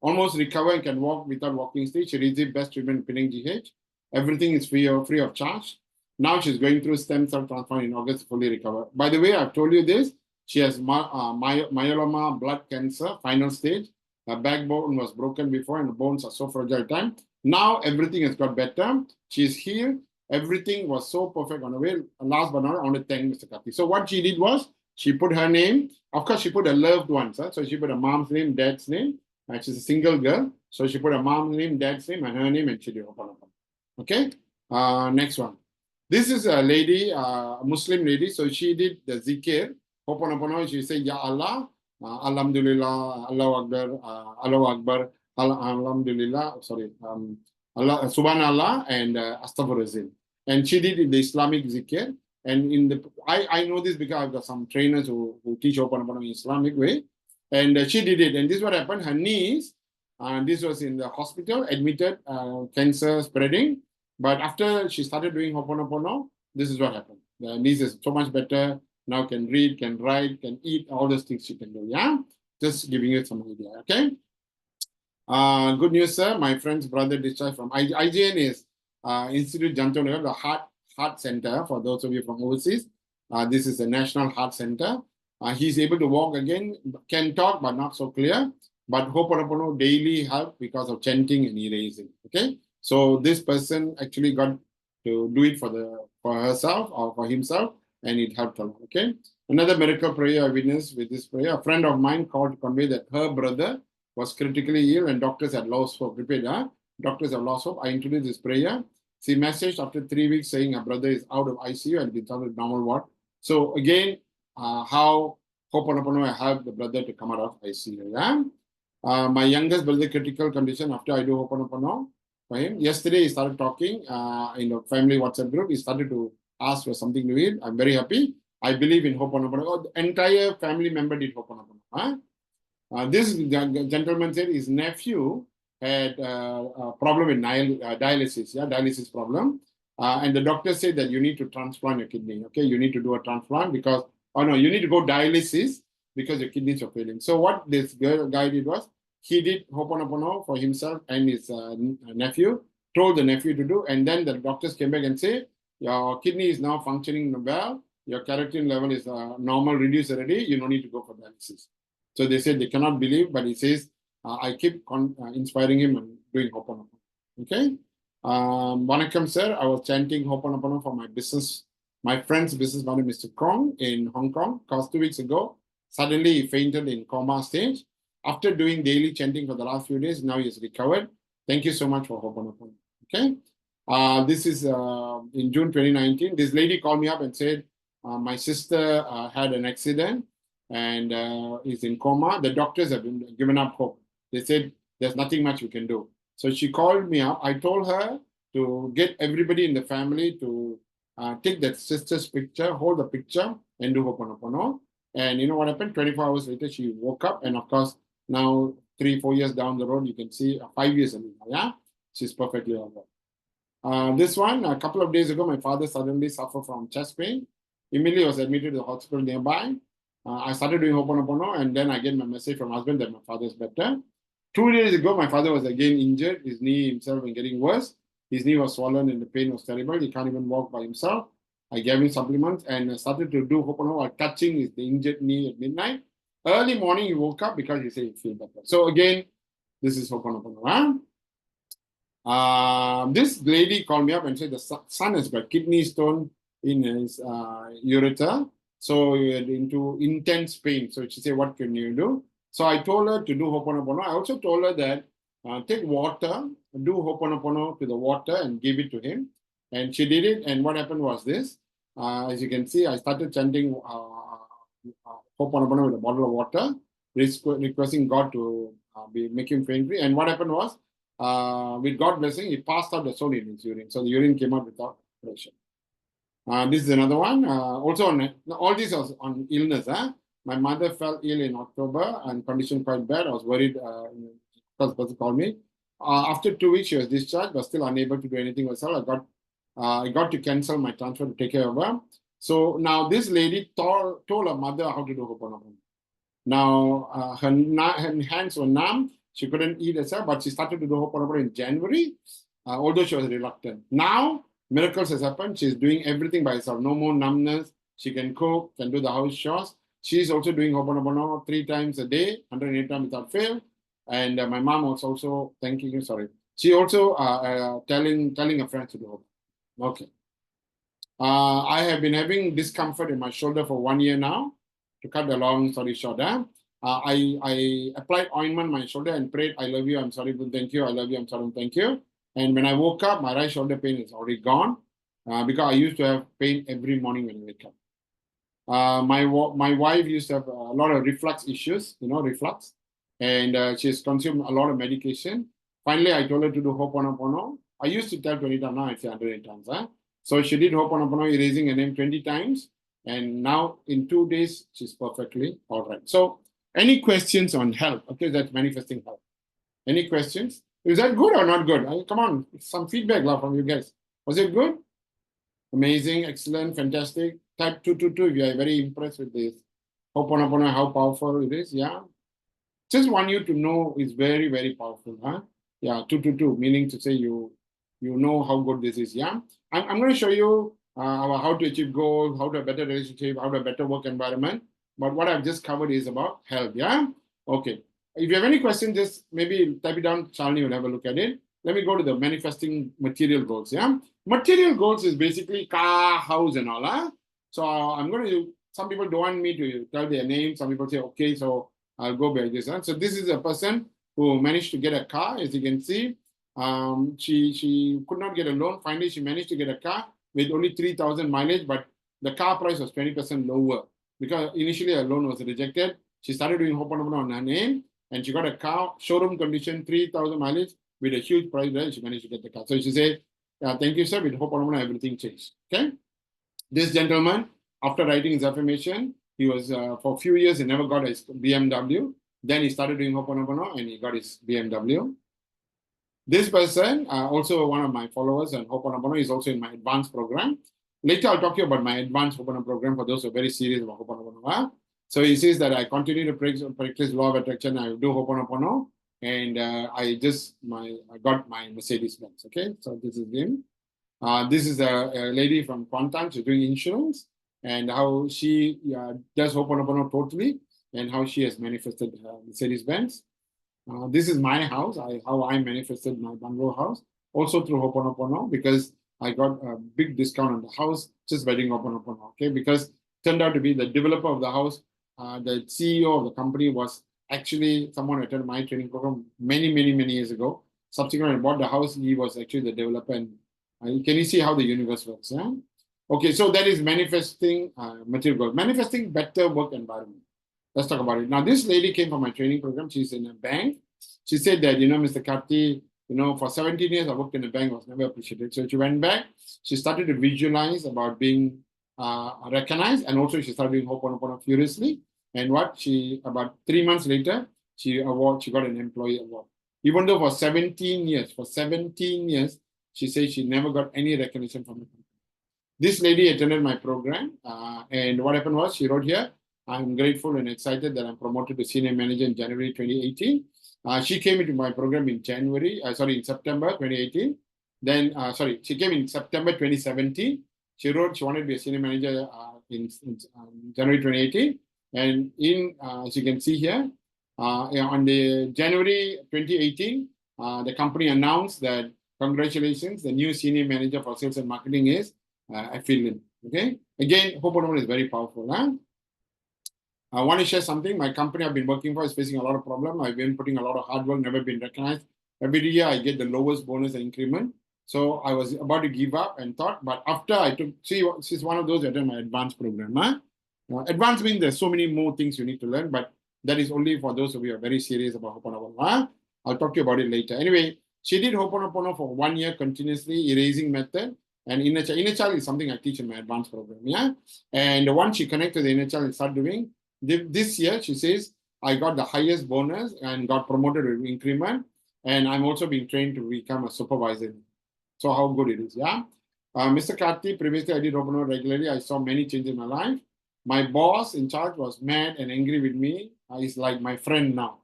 Almost recovered and can walk without walking stick. She received best treatment in Penang GH. Everything is free of charge. Now she's going through stem cell transplant in August, fully recovered. By the way, I've told you this. She has myeloma, blood cancer, final stage. Her backbone was broken before and the bones are so fragile time. Now everything has got better. She's healed. Everything was so perfect on the way. Last but not, I want to thank Mr. Kati. So what she did was, she put her name. Of course, she put her loved ones. So she put her mom's name, dad's name. She's a single girl. So she put her mom's name, dad's name, and her name, and she did Ho'oponopono. Okay? Next one. This is a lady, a Muslim lady. So she did the zikir. Ho'oponopono, she said, Ya Allah, Alhamdulillah, Allahu Akbar, Allahu Akbar, Alhamdulillah, sorry, Allah, Subhanallah, and Astaghfirullahalazim. And she did the Islamic zikr. And in the, I know this because I've got some trainers who teach Ho'oponopono in Islamic way. And she did it. And this is what happened. Her niece, this was in the hospital, admitted, cancer spreading. But after she started doing Ho'oponopono, this is what happened. The niece is so much better. Now can read, can write, can eat, all those things she can do. Yeah, just giving you some idea. Okay. Good news, sir. My friend's brother discharged from IJN is Institute Jantung, the heart center for those of you from overseas. This is the National Heart Center. He's able to walk again, can talk but not so clear. But Ho'oponopono daily help because of chanting and erasing. Okay, so this person actually got to do it for herself or for himself, and it helped a lot. Okay, another miracle prayer I witnessed with this prayer. A friend of mine called to convey that her brother was critically ill and doctors had lost hope. Repeat, doctors have lost hope. I introduced this prayer. She messaged after 3 weeks saying her brother is out of ICU and been started normal ward. So again, how Ho'oponopono helped the brother to come out of ICU. Yeah. My youngest brother critical condition after I do Ho'oponopono for him. Yesterday he started talking in the family WhatsApp group. He started to ask for something to eat. I'm very happy. I believe in Ho'oponopono. Oh, the entire family member did Ho'oponopono. This gentleman said his nephew had a problem with dialysis, dialysis problem. And the doctor said that you need to transplant your kidney, okay? You need to do a transplant because, you need to go dialysis because your kidneys are failing. So what this guy did was, he did Ho'oponopono for himself and his nephew, told the nephew to do, and then the doctors came back and said, your kidney is now functioning well, your creatinine level is normal, reduced already, you don't need to go for dialysis. So they said they cannot believe, but he says, I keep inspiring him and doing Ho'oponopono. Okay? Vanakkam, sir. I was chanting Ho'oponopono for my friend's business partner, Mr. Kong, in Hong Kong. Because 2 weeks ago, suddenly he fainted in coma stage. After doing daily chanting for the last few days, now he has recovered. Thank you so much for Ho'oponopono. Okay? This is in June 2019. This lady called me up and said, my sister had an accident and is in coma. The doctors have given up hope. They said, there's nothing much we can do. So she called me up. I told her to get everybody in the family to take that sister's picture, hold the picture, and do Ho'oponopono. And you know what happened? 24 hours later, she woke up. And of course, now 3-4 years down the road, you can see 5 years ago. Yeah, she's perfectly all right. This one, a couple of days ago, my father suddenly suffered from chest pain. Immediately was admitted to the hospital nearby. I started doing Ho'oponopono, and then I get my message from husband that my father is better. 2 days ago, my father was again injured. His knee himself was getting worse. His knee was swollen and the pain was terrible. He can't even walk by himself. I gave him supplements and started to do Ho'oponopono while touching the injured knee at midnight. Early morning, he woke up because he said he feels better. So again, this is Ho'oponopono. This lady called me up and said the son has got kidney stone in his ureter. So he had into intense pain. So she said, what can you do? So I told her to do Ho'oponopono. I also told her that take water, do Ho'oponopono to the water and give it to him. And she did it. And what happened was this. As you can see, I started chanting Ho'oponopono with a bottle of water, requesting God to make him pain-free. And what happened was, with God's blessing, he passed out the soul in his urine. So the urine came out without pressure. This is another one. Also, all these are on illness. My mother fell ill in October and condition quite bad. I was worried. First person called me. After 2 weeks, she was discharged, but still unable to do anything herself. I got to cancel my transfer to take care of her. So now this lady told her mother how to do Ho'oponopono. Now her hands were numb. She couldn't eat herself, but she started to do Ho'oponopono in January, although she was reluctant. Now miracles has happened. She's doing everything by herself. No more numbness. She can cook, can do the house chores. She's also doing Ho'oponopono 3 times a day, 108 times without fail. And my mom was also thanking you. Sorry. She also telling her friends to do it. Okay. I have been having discomfort in my shoulder for 1 year now. To cut the long story short, I applied ointment on my shoulder and prayed, I love you, I'm sorry, but thank you, I love you, I'm sorry, thank you. And when I woke up, my right shoulder pain is already gone because I used to have pain every morning when I wake up. My wife used to have a lot of reflux issues, reflux, and she's consumed a lot of medication. Finally, I told her to do Ho'oponopono. I used to tell 20 times, now I say 108 times. So she did Ho'oponopono, erasing her name 20 times. And now in 2 days, she's perfectly all right. So any questions on health? Okay, that's manifesting health. Any questions? Is that good or not good? Come on, some feedback from you guys. Was it good? Amazing, excellent, fantastic. Type 222 if you are very impressed with this. Ho'oponopono, how powerful it is. Yeah. Just want you to know it's very, very powerful. Yeah, 222, meaning to say you know how good this is. Yeah. I'm going to show you how to achieve goals, how to have a better relationship, how to have a better work environment. But what I've just covered is about health. Yeah. Okay. If you have any questions, just maybe type it down. Shalini will have a look at it. Let me go to the manifesting material goals. Yeah. Material goals is basically car, house, and all. So I'm going to, some people don't want me to tell their name. Some people say, okay, so I'll go by this. So this is a person who managed to get a car, as you can see. She could not get a loan. Finally, she managed to get a car with only 3,000 mileage, but the car price was 20% lower because initially her loan was rejected. She started doing Ho'oponopono on her name, and she got a car, showroom condition, 3,000 mileage with a huge price there. She managed to get the car. So she said, thank you, sir. With Ho'oponopono, everything changed. Okay. This gentleman, after writing his affirmation, he was for a few years, he never got his BMW. Then he started doing Ho'oponopono and he got his BMW. This person, also one of my followers on Ho'oponopono, is also in my advanced program. Later, I'll talk to you about my advanced Ho'oponopono program for those who are very serious about Ho'oponopono. So he says that I continue to practice law of attraction. I do Ho'oponopono, and I got my Mercedes Benz. Okay, so this is him. This is a lady from Kuantan. She's doing insurance, and how she does Ho'oponopono totally, and how she has manifested Mercedes Benz. This is my house, how I manifested my bungalow house, also through Ho'oponopono, because I got a big discount on the house just by doing Ho'oponopono, okay? Because it turned out to be the developer of the house, the CEO of the company was actually someone who attended my training program many years ago. Subsequently, I bought the house, he was actually the developer, and can you see how the universe works? Yeah? Okay, so that is manifesting material goals, manifesting better work environment. Let's talk about it. Now, this lady came from my training program. She's in a bank. She said that, Mr. Karti, for 17 years, I worked in a bank, was never appreciated. So she went back. She started to visualize about being recognized. And also she started doing Ho'oponopono furiously. And about 3 months later, she got an employee award. Even though for 17 years, she said she never got any recognition from the company. This lady attended my program. And what happened was she wrote here, I'm grateful and excited that I'm promoted to senior manager in January 2018. She came into my program in September 2018. Then, she came in September 2017. She wrote she wanted to be a senior manager in January 2018. And as you can see here, on the January 2018, the company announced that congratulations, the new senior manager for sales and marketing is Affiliate. Okay. Again, Ho'oponopono is very powerful. I want to share something. My company I've been working for is facing a lot of problems. I've been putting a lot of hard work, never been recognized. Every year I get the lowest bonus and increment. So I was about to give up and thought, but after I took, she's one of those that attend my advanced program. Advanced means there's so many more things you need to learn, but that is only for those of you who are very serious about Ho'oponopono. I'll talk to you about it later. Anyway, she did Ho'oponopono for 1 year continuously, erasing method. And inner child is something I teach in my advanced program. Yeah. And once she connected to the inner child and start doing, this year, she says, I got the highest bonus and got promoted with increment. And I'm also being trained to become a supervisor. So how good it is, yeah? Mr. Karthi, previously I did Ho'oponopono regularly. I saw many changes in my life. My boss in charge was mad and angry with me. He's like my friend now.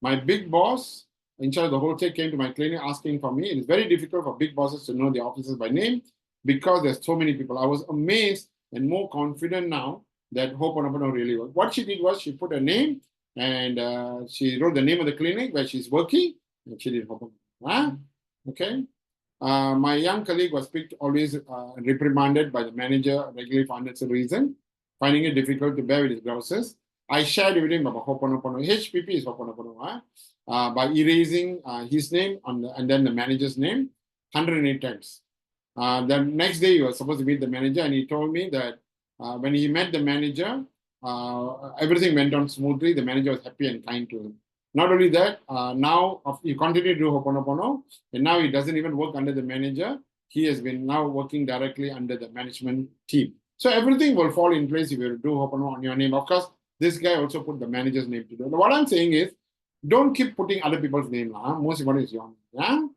My big boss in charge of the whole thing came to my clinic asking for me. It is very difficult for big bosses to know the officers by name because there's so many people. I was amazed and more confident now that Ho'oponopono really worked. What she did was she put a name and she wrote the name of the clinic where she's working and she did Ho'oponopono. Okay. My young colleague was picked, always reprimanded by the manager regularly for unnecessary reason, finding it difficult to bear with his grouses. I shared with him about Ho'oponopono. HPP is Ho'oponopono, by erasing his name and then the manager's name 108 times. The next day, he was supposed to meet the manager, and he told me that when he met the manager, everything went on smoothly. The manager was happy and kind to him. Not only that, now he continued to do Ho'oponopono, and now he doesn't even work under the manager. He has been now working directly under the management team. So everything will fall in place if you do Ho'oponopono on your name. Of course, this guy also put the manager's name to do. What I'm saying is, don't keep putting other people's name. Most important is your name. Yeah?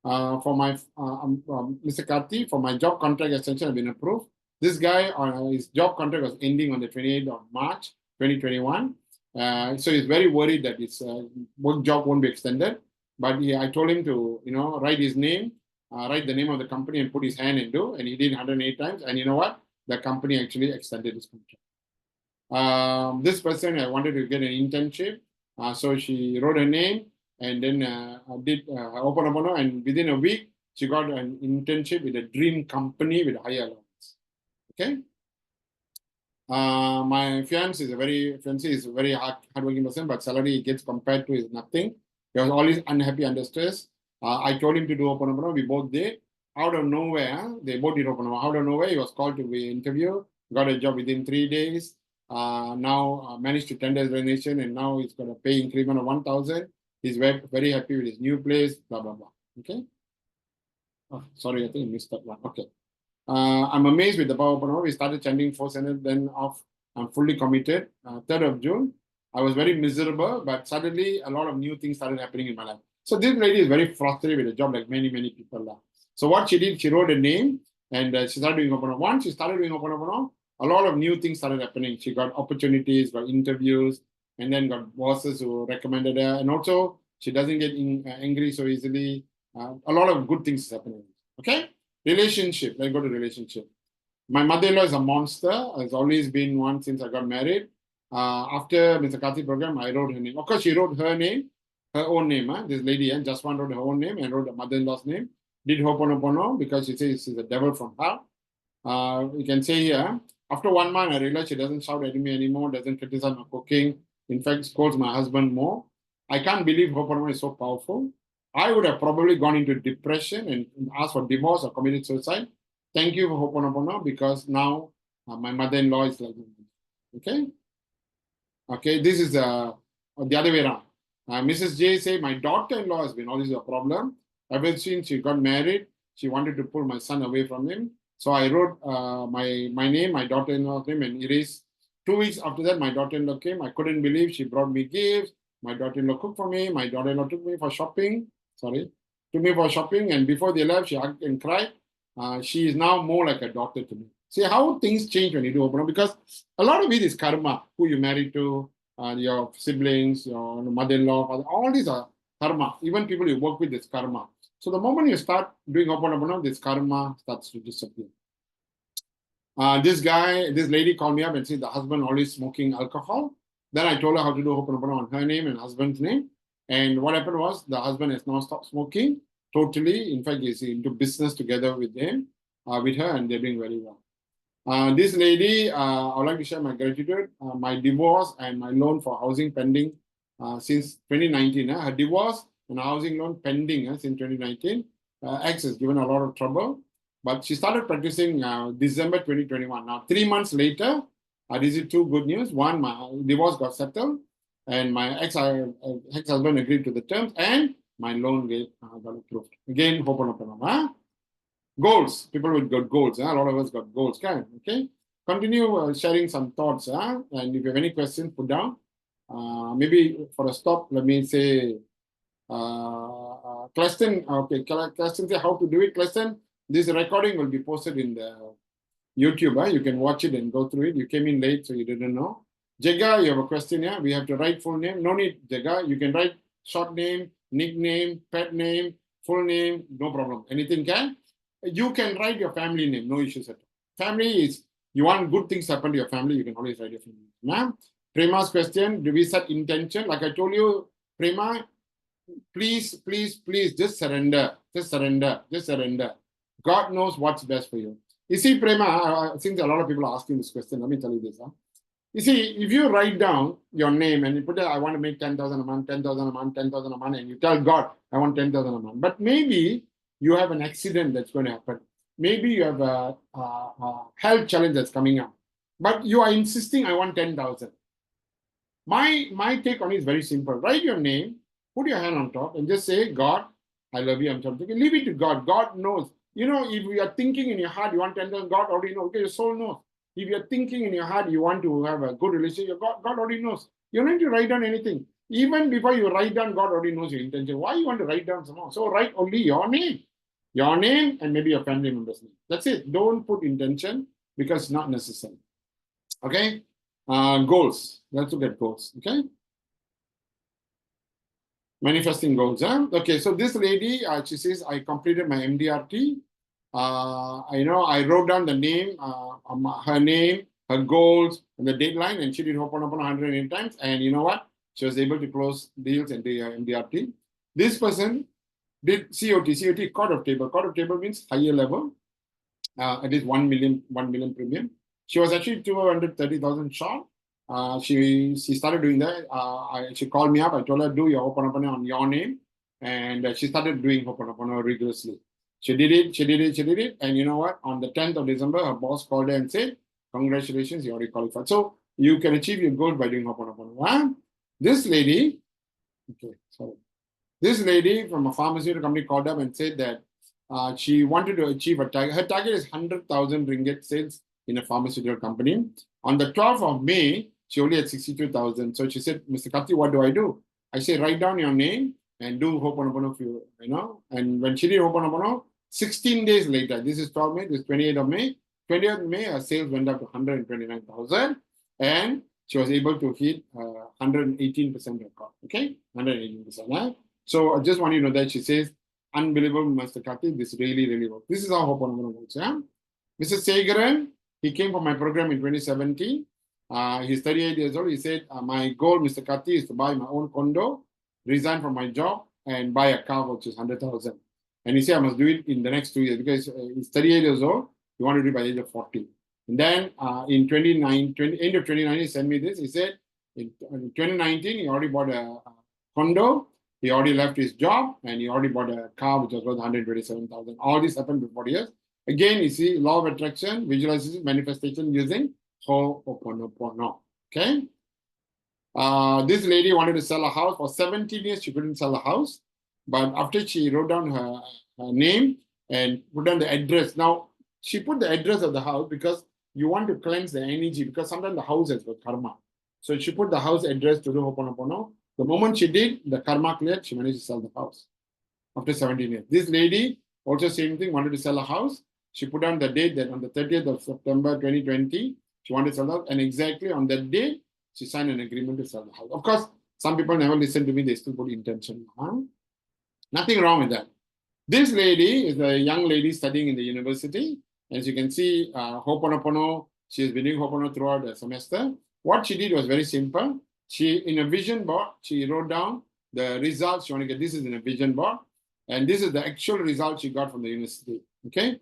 For my Mr. Karthi, for my job contract extension have been approved. This guy, his job contract was ending on the 28th of March, 2021. So he's very worried that his work job won't be extended. But I told him to, write his name, write the name of the company and put his hand and do. And he did 108 times. And you know what? The company actually extended his contract. This person, I wanted to get an internship. So she wrote her name and then did Ho'oponopono. And within a week, she got an internship with a dream company with a higher allowance. Okay. My fiance is a very hardworking person, but salary he gets compared to is nothing. He was always unhappy, under stress. I told him to do Ho'oponopono. We both did. Out of nowhere, they both did Ho'oponopono. Out of nowhere, he was called to be interviewed, got a job within 3 days. Now managed to tender his resignation, and now he's got a pay increment of 1,000. He's very, very happy with his new place, blah, blah, blah. Okay. Oh, sorry, I think I missed that one. Okay. I'm amazed with the Ho'oponopono. We started chanting 400, then off. I'm fully committed. 3rd of June, I was very miserable, but suddenly a lot of new things started happening in my life. So this lady is very frustrated with the job, like many, many people. So what she did, she wrote a name and she started doing Ho'oponopono. Once she started doing Ho'oponopono, a lot of new things started happening. She got opportunities, got interviews, and then got bosses who recommended her. And also, she doesn't get angry so easily. A lot of good things happening. Okay? Relationship. Let's go to relationship. My mother-in-law is a monster. Has always been one since I got married. After Mr. Karthi program, I wrote her name. Of course, she wrote her name, her own name. This lady, just one wrote her own name and wrote the mother-in-law's name. Did Ho'oponopono because she says she's a devil from hell. You can say here, after 1 month, I realized she doesn't shout at me anymore, doesn't criticize my cooking. In fact, scolds my husband more. I can't believe Ho'oponopono is so powerful. I would have probably gone into depression and asked for divorce or committed suicide. Thank you for Ho'oponopono because now my mother-in-law is like, okay? Okay, this is the other way around. Mrs. J say, my daughter-in-law has been always a problem. Ever since she got married, she wanted to pull my son away from him. So I wrote my name, my daughter-in-law's name, and erased. 2 weeks after that, my daughter-in-law came. I couldn't believe she brought me gifts. My daughter-in-law cooked for me. My daughter-in-law took me for shopping. And before they left, she hugged and cried. She is now more like a daughter to me. See how things change when you do Ho'oponopono, because a lot of it is karma, who you married to, your siblings, your mother-in-law, all these are karma. Even people you work with, is karma. So the moment you start doing Ho'oponopono, this karma starts to disappear. This lady called me up and said the husband always smoking alcohol. Then I told her how to do Ho'oponopono on her name and husband's name. And what happened was the husband has now stopped smoking totally. In fact, he's into business together with him, with her, and they're doing very well. This lady, I would like to share my gratitude. My divorce and my loan for housing pending since 2019. Her divorce and housing loan pending since 2019. ex has given a lot of trouble. But she started practicing December 2021. Now, 3 months later, this is two good news. One, my divorce got settled, and my ex-husband agreed to the terms, and my loan got approved. Again, ho'oponopono. Goals. People with got goals. A lot of us got goals. Okay. Continue sharing some thoughts. And if you have any questions, put down. Maybe for a stop, let me say, Cleston. Okay, Cleston say how to do it. Cleston, this recording will be posted in the YouTube. You can watch it and go through it. You came in late, so you didn't know. Jega, you have a question here. We have to write full name. No need, Jega. You can write short name, nickname, pet name, full name, no problem. Anything can. You can write your family name, no issues at all. Family is, you want good things happen to your family, you can always write your family name. Now, Prema's question, do we set intention? Like I told you, Prema, please, just surrender. Just surrender. Just surrender. God knows what's best for you. You see, Prema, since a lot of people are asking this question, let me tell you this. You see, if you write down your name and you put I want to make 10,000 a month, 10,000 a month, 10,000 a month, and you tell God, I want 10,000 a month. But maybe you have an accident that's going to happen. Maybe you have a health challenge that's coming up. But you are insisting, I want 10,000. My take on it is very simple. Write your name, put your hand on top, and just say, God, I love you. I'm something. Leave it to God. God knows. You know, if you are thinking in your heart, you want 10,000, God already knows. Okay, your soul knows. If you're thinking in your heart, you want to have a good relationship, God already knows. You don't need to write down anything. Even before you write down, God already knows your intention. Why you want to write down some more? So write only your name and maybe your family member's name. That's it. Don't put intention because it's not necessary. Okay? Goals. Let's look at goals. Okay? Manifesting goals. Okay, so this lady, she says, I completed my MDRT. I wrote down the name, her name, her goals, and the deadline, and she did Ho'oponopono 108 times. And you know what? She was able to close deals and do MDRT. This person did COT, Court of Table. Court of Table means higher level. It is 1 million premium. She was actually 230,000 short. She started doing that. She called me up. I told her, do your Ho'oponopono on your name. And she started doing Ho'oponopono rigorously. She did it. And you know what? On the 10th of December, her boss called her and said, congratulations, you already qualified. So you can achieve your goal by doing Ho'oponopono. This lady from a pharmaceutical company called up and said that she wanted to achieve a target. Her target is 100,000 ringgit sales in a pharmaceutical company. On the 12th of May, she only had 62,000. So she said, Mr. Kati, what do I do? I say, write down your name and do Ho'oponopono for you, And when she did Ho'oponopono, 16 days later, this is 12 May, this is 28th of May, 20th of May, her sales went up to 129,000 and she was able to hit 118% record, okay? 118%. So I just want you to know that she says, unbelievable, Mr. Kati, this really works. This is how Ho'oponopono works, yeah? Mr. Segaran, he came for my program in 2017. He's 38 years old. He said, my goal, Mr. Kati, is to buy my own condo, resign from my job, and buy a car which is 100,000. And he said, I must do it in the next 2 years because he's 38 years old. He wanted to do it by the age of 40. And then in end of 2019, he sent me this. He said, in 2019, he already bought a condo. He already left his job, and he already bought a car which was worth 127,000. All this happened before 40 years. Again, you see, law of attraction, visualization, manifestation using Ho'oponopono. Okay? This lady wanted to sell a house. For 17 years, she couldn't sell a house. But after she wrote down her name and put down the address. Now, she put the address of the house because you want to cleanse the energy because sometimes the house has got karma. So she put the house address to do Ho'oponopono. The moment she did, the karma cleared, she managed to sell the house after 17 years. This lady, also same thing, wanted to sell a house. She put down the date that on the 30th of September 2020, she wanted to sell the house. And exactly on that day, she signed an agreement to sell the house. Of course, some people never listen to me. They still put intention. Nothing wrong with that. This lady is a young lady studying in the university. As you can see, Ho'oponopono, she has been doing Ho'oponopono throughout the semester. What she did was very simple. She, in a vision board, she wrote down the results she wanted to get. This is in a vision board. And this is the actual result she got from the university. Okay.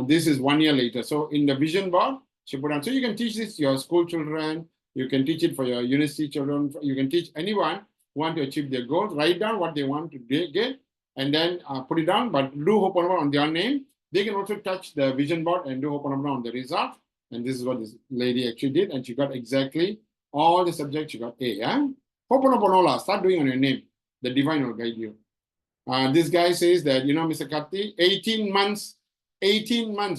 This is 1 year later. So in the vision board, she put on. So you can teach this to your school children. You can teach it for your university children. You can teach anyone who want to achieve their goals. Write down what they want to get and then put it down, but do Ho'oponopono on their name. They can also touch the vision board and do Ho'oponopono on the result. And this is what this lady actually did, and she got exactly all the subjects. She got A. Yeah? Ho'oponopono, start doing on your name. The divine will guide you. This guy says that, Mr. Karthi, 18 months,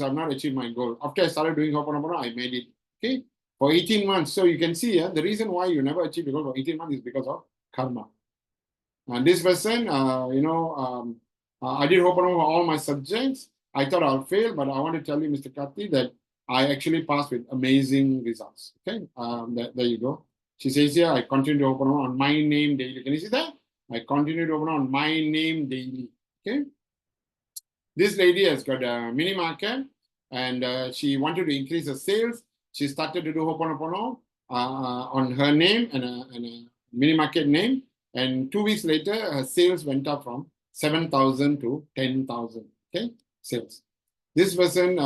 I've not achieved my goal. After I started doing Ho'oponopono, I made it. Okay? For 18 months. So you can see the reason why you never achieve your goal for 18 months is because of karma. And this person, I did Ho'oponopono for all my subjects. I thought I'll fail, but I want to tell you, Mr. Karthi, that I actually passed with amazing results. Okay? There you go. She says here, I continue to Ho'oponopono on my name daily. Can you see that? I continue to open on my name daily. Okay. This lady has got a mini market, and she wanted to increase her sales. She started to do Ho'oponopono on her name and a mini market name. And 2 weeks later, her sales went up from 7,000 to 10,000. Okay, sales. This person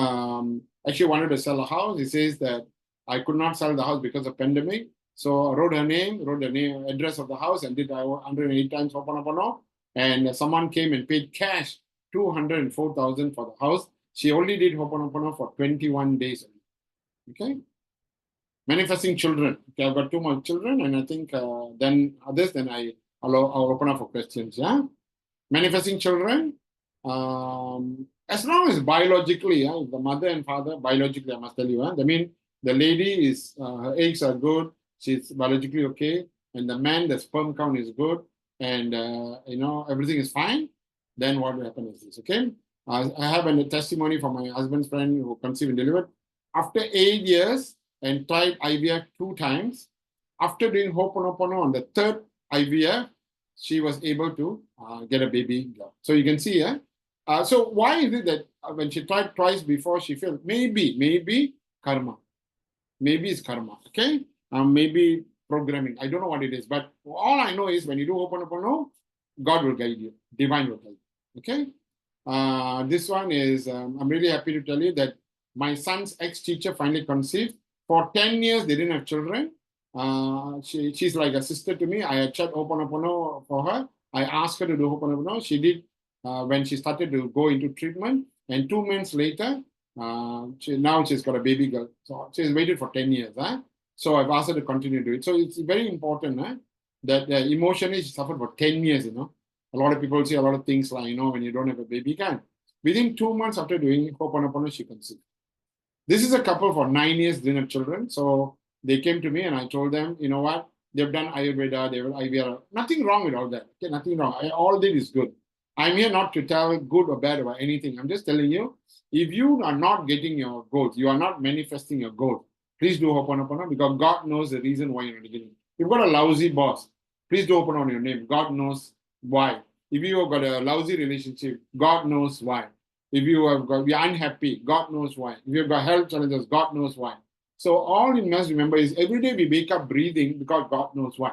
actually wanted to sell a house. He says that I could not sell the house because of pandemic. So I wrote the name, address of the house, and did 108 times Ho'oponopono. And someone came and paid cash 204,000 for the house. She only did Ho'oponopono for 21 days. Okay. Manifesting children. Okay, I've got 2 more children, and I think then I'll open up for questions. Yeah. Manifesting children. As long as biologically, the mother and father, biologically, I must tell you, I mean, the lady is, her eggs are good, she's biologically okay, and the man, the sperm count is good, and, everything is fine, then what will happen is this, okay? I have a testimony from my husband's friend who conceived and delivered. After 8 years and tried IVF 2 times, after doing Ho'oponopono on the 3rd IVF, she was able to get a baby girl. So you can see here. So why is it that when she tried twice before she failed? Maybe karma. Maybe it's karma, okay? Maybe programming. I don't know what it is. But all I know is when you do Ho'oponopono, God will guide you. Divine will guide you, okay? This one is, I'm really happy to tell you that my son's ex-teacher finally conceived. For 10 years, they didn't have children. She's like a sister to me. I had chat Ho'oponopono for her. I asked her to do Ho'oponopono. She did when she started to go into treatment. And 2 months later, now she's got a baby girl. So she's waited for 10 years. So I've asked her to continue to do it. So it's very important that emotionally she suffered for 10 years. A lot of people say a lot of things like, when you don't have a baby, you can. Within 2 months after doing Ho'oponopono, she conceived. This is a couple for 9 years, didn't have children. So they came to me and I told them, you know what? They've done Ayurveda, they have IVR. Nothing wrong with all that. Okay, nothing wrong. All did is good. I'm here not to tell good or bad about anything. I'm just telling you, if you are not getting your goals, you are not manifesting your goal, please do Ho'oponopono because God knows the reason why you're not getting it. You've got a lousy boss, please do open on your name. God knows why. If you have got a lousy relationship, God knows why. If you're unhappy, God knows why. If you've got health challenges, God knows why. So all you must remember is every day we wake up breathing because God knows why.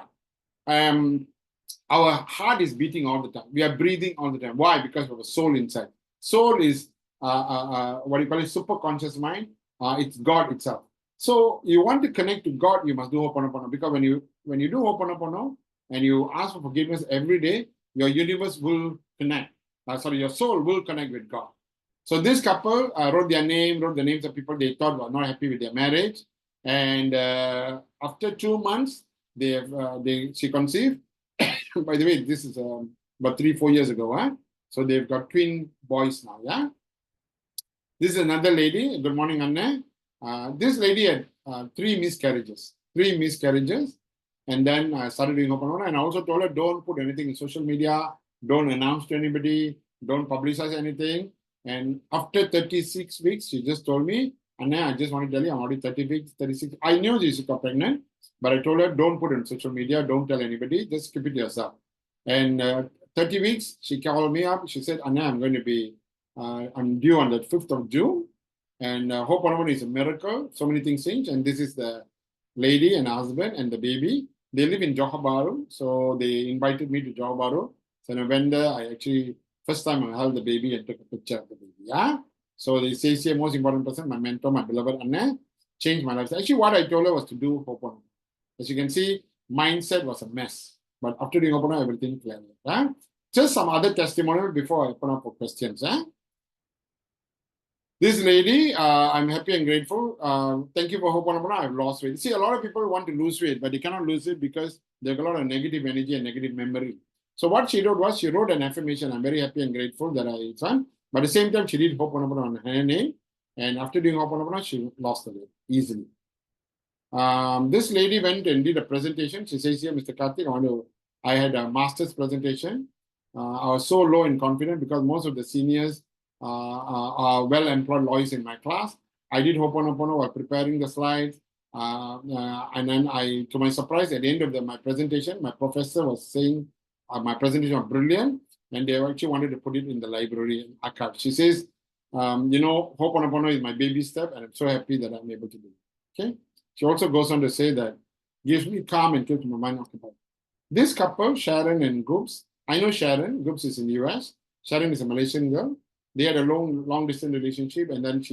Our heart is beating all the time. We are breathing all the time. Why? Because of a soul inside. Soul is what you call it, super conscious mind. It's God itself. So you want to connect to God, you must do Ho'oponopono because when you do Ho'oponopono and you ask for forgiveness every day, your universe will connect. Your soul will connect with God. So this couple wrote the names of people they thought were not happy with their marriage, and after 2 months, she conceived. By the way, this is about 3-4 years ago. So they've got twin boys now. Yeah. This is another lady. Good morning, Anna. This lady had 3 miscarriages. And then I started doing Ho'oponopono, and I also told her don't put anything in social media, don't announce to anybody, don't publicize anything. And after 36 weeks, she just told me, Anna, I just want to tell you, I'm already 30 weeks, 36. I knew she got pregnant, but I told her, don't put it on social media, don't tell anybody, just keep it yourself. And 30 weeks, she called me up. She said, Anna, I'm going to be, I'm due on the 5th of June. And Ho'oponopono is a miracle. So many things change. And this is the lady and husband and the baby. They live in Johor Bahru. So they invited me to Johor Bahru. So I went there. I actually, first time I held the baby and took a picture of the baby. Yeah. So they say, here, most important person, my mentor, my beloved Anna, changed my life. So actually, what I told her was to do Ho'oponopono. As you can see, mindset was a mess. But after doing Ho'oponopono, everything cleared. Yeah? Just some other testimonial before I open up for questions. This lady, I'm happy and grateful. Thank you for Ho'oponopono. I've lost weight. See, a lot of people want to lose weight, but they cannot lose it because they've got a lot of negative energy and negative memory. So what she wrote was, she wrote an affirmation. I'm very happy and grateful that it's on. But at the same time, she did Ho'oponopono on her name. And after doing Ho'oponopono, she lost the weight easily. This lady went and did a presentation. She says here, Mr. Karthik, I had a master's presentation. I was so low in confidence because most of the seniors are well-employed lawyers in my class. I did Ho'oponopono while preparing the slides. And then to my surprise, at the end of my presentation, my professor was saying my presentation was brilliant, and they actually wanted to put it in the library archive. She says, Ho'oponopono is my baby step, and I'm so happy that I'm able to do it. Okay. She also goes on to say that gives me calm and keeps my mind occupied. This couple, Sharon and Goops, I know Sharon. Goops is in the US. Sharon is a Malaysian girl. They had a long distance relationship, and then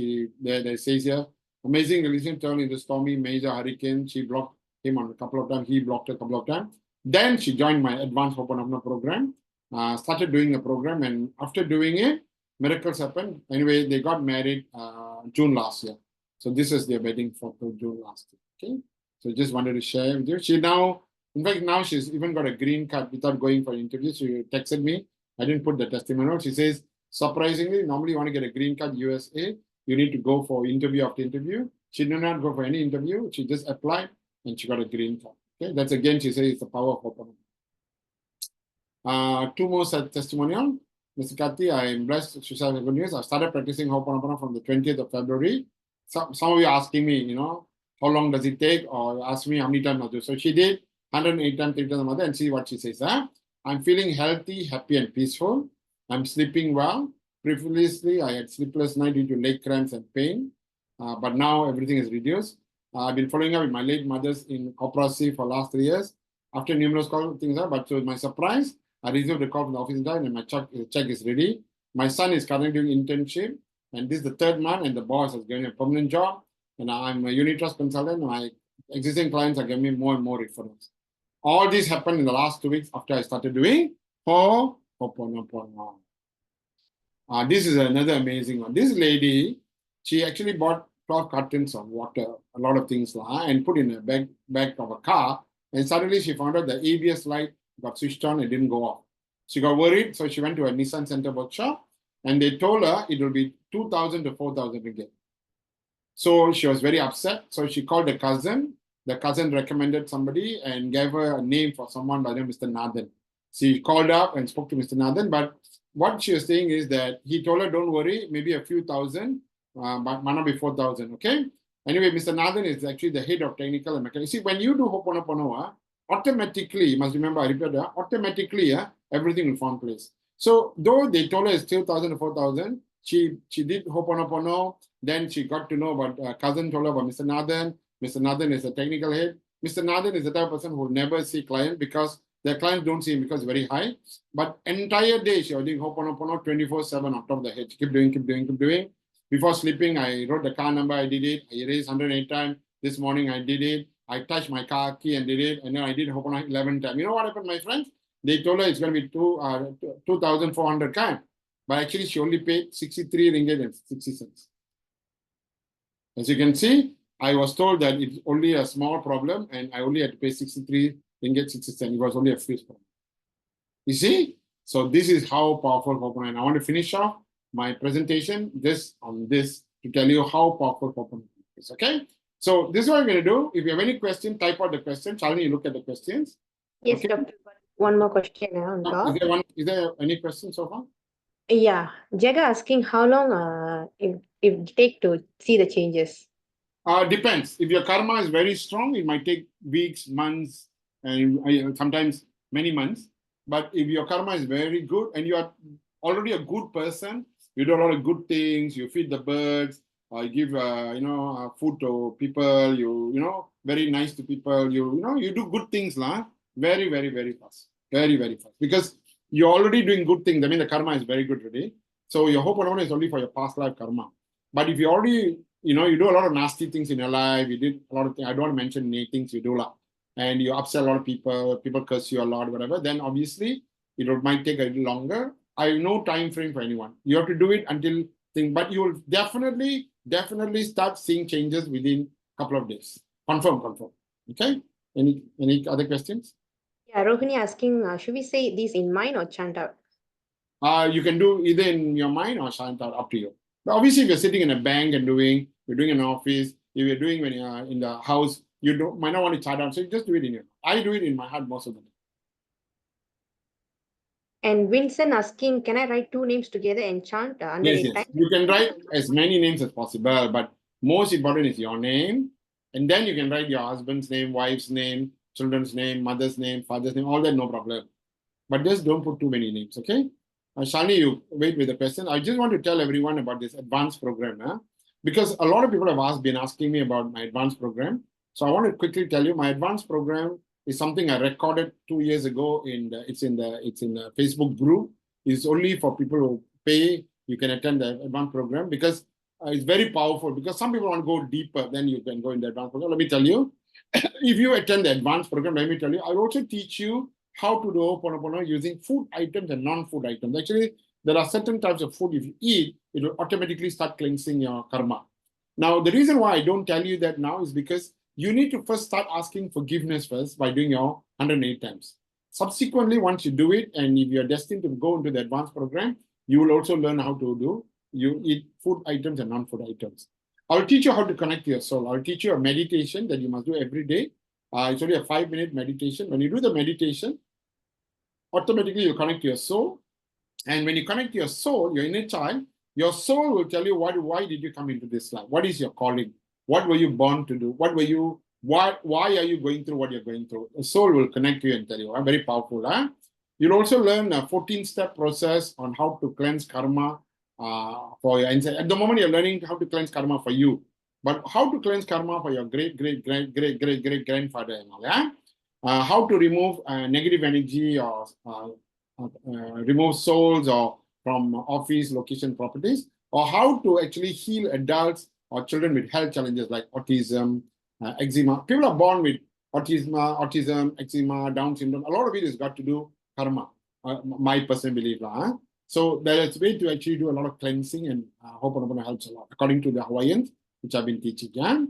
they says here, amazing relationship turned into stormy major hurricane. She blocked him on a couple of times. He blocked her a couple of times. Then she joined my advanced Ho'oponopono program, started doing the program, and after doing it, miracles happened. Anyway, they got married June last year. So this is their wedding photo June last year. Okay. So just wanted to share with you. In fact, now she's even got a green card without going for an interview. She texted me. I didn't put the testimonial. She says, surprisingly, normally you want to get a green card USA, you need to go for interview after interview. She did not go for any interview. She just applied and she got a green card. Okay. That's again, she says it's the power of Ho'oponopono. Two more testimonial. Mr. Kati, I am blessed to share good news. I started practicing Ho'oponopono from the 20th of February. Some of you are asking me, how long does it take, or ask me how many times I'll do. So she did 108 times, 3 times a month, and see what she says. I'm feeling healthy, happy, and peaceful. I'm sleeping well. Previously, I had sleepless night due to leg cramps and pain, but now everything is reduced. I've been following up with my late mothers in Opera-C for last 3 years. After numerous calls, things are, but to my surprise, I received a call from the office in time, and my check is ready. My son is currently doing internship, and this is the 3rd month, and the boss has given me a permanent job, and I'm a unit trust consultant. My existing clients are giving me more and more referrals. All this happened in the last 2 weeks after I started doing Ho'oponopono. This is another amazing one. This lady, she actually bought 12 cartons of water, a lot of things, and put in a back of a car, and suddenly she found out the ABS light got switched on and didn't go off. She got worried, so she went to a Nissan Center workshop, and they told her it will be 2,000 to 4,000 ringgit. So she was very upset. So she called the cousin. The cousin recommended somebody and gave her a name for someone by the name of Mr. Nathan. She called up and spoke to Mr. Nathan. But what she was saying is that he told her, don't worry, maybe a few thousand, but might not be 4,000. Okay. Anyway, Mr. Nathan is actually the head of technical and mechanical. See, when you do Ho'oponopono, automatically, you must remember, I repeat that, automatically, everything will fall in place. So though they told her it's 2,000 to 4,000, she did Ho'oponopono. Then she got to know about cousin told her about Mr. Nathan. Mr. Nathan is a technical head. Mr. Nathan is the type of person who will never see client because their clients don't see him because it's very high. But entire day she was doing Ho'oponopono 24/7 on top of the head. She keep doing. Before sleeping, I wrote the car number, I did it. I erased 108 times. This morning I did it. I touched my car key and did it. And then I did Ho'oponopono 11 times. You know what happened, my friends? They told her it's going to be 2,400 times. But actually she only paid 63 ringgit and 60 cents. As you can see, I was told that it's only a small problem and I only had to pay 63 ringgit 60 cents. It was only a fixed problem. You see? So this is how powerful Ho'oponopono is. I want to finish off my presentation just on this to tell you how powerful Ho'oponopono is. Okay? So this is what I'm going to do. If you have any question, type out the question. Shalini, you look at the questions. Yes, okay? Doctor. One more question on top. Is there any question so far? Yeah, Jagga asking how long it take to see the changes. Depends. If your karma is very strong, it might take weeks, months, and sometimes many months. But if your karma is very good and you are already a good person, you do a lot of good things, you feed the birds, you give food to people, you very nice to people, you do good things, very, very, very fast. Very, very fast. Because you're already doing good things. I mean, the karma is very good already. So your Ho'oponopono is only for your past life karma. But if you already, you do a lot of nasty things in your life, you did a lot of things, I don't want to mention many things you do, and you upset a lot of people curse you a lot, whatever, then obviously might take a little longer. I have no time frame for anyone. You have to do it until thing, but you will definitely start seeing changes within a couple of days. Confirm. Okay. Any other questions? Yeah, Rohini asking, should we say these in mind or chant out? You can do either in your mind or chant out, up to you. But obviously, if you're sitting in a bank and you're doing an office, if you're doing when you're in the house, you might not want to chant out. So you just do it in your. I do it in my heart most of the time. And Vincent asking, can I write two names together and chant under Yes, eight yes. times? You can write as many names as possible, but most important is your name. And then you can write your husband's name, wife's name, children's name, mother's name, father's name, all that, no problem. But just don't put too many names, okay? Shani, you wait with the question. I just want to tell everyone about this advanced program, because a lot of people have been asking me about my advanced program. So I want to quickly tell you, my advanced program is something I recorded 2 years ago. It's in the Facebook group. It's only for people who pay. You can attend the advanced program because it's very powerful. Because some people want to go deeper, then you can go in the advanced program. Let me tell you, if you attend the advanced program, let me tell you, I will also teach you how to do Ho'oponopono using food items and non-food items. Actually, there are certain types of food, if you eat, it will automatically start cleansing your karma. Now, the reason why I don't tell you that now is because you need to first start asking forgiveness first by doing your 108 times. Subsequently, once you do it, and if you're destined to go into the advanced program, you will also learn how to you eat food items and non-food items. I'll teach you how to connect to your soul. I'll teach you a meditation that you must do every day. It's only a 5-minute meditation. When you do the meditation, automatically you connect to your soul. And when you connect to your soul, your inner child, your soul will tell you why did you come into this life? What is your calling? What were you born to do? Why are you going through what you're going through? The soul will connect to you and tell you. Very powerful. You'll also learn a 14-step process on how to cleanse karma for your inside. At the moment, you're learning how to cleanse karma for you. But how to cleanse karma for your great grandfather. How to remove negative energy or remove souls or from office location properties, or how to actually heal adults or children with health challenges like autism, eczema. People are born with autism, eczema, Down syndrome. A lot of it has got to do karma, my personal belief. So there's a way to actually do a lot of cleansing, and Ho'oponopono helps a lot, according to the Hawaiians, which I've been teaching. I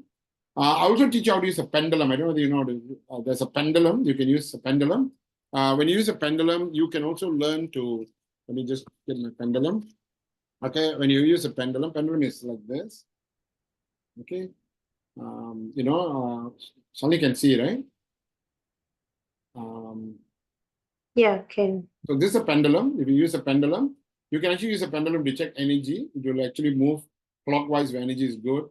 also teach you how to use a pendulum. I don't know whether you know, there's a pendulum. You can use a pendulum. When you use a pendulum, you can also learn to, let me just get my pendulum. Okay, when you use a pendulum is like this. Okay, Sunny can see, right? Yeah, can. So this is a pendulum. If you use a pendulum, you can actually use a pendulum to check energy. It will actually move clockwise where energy is good,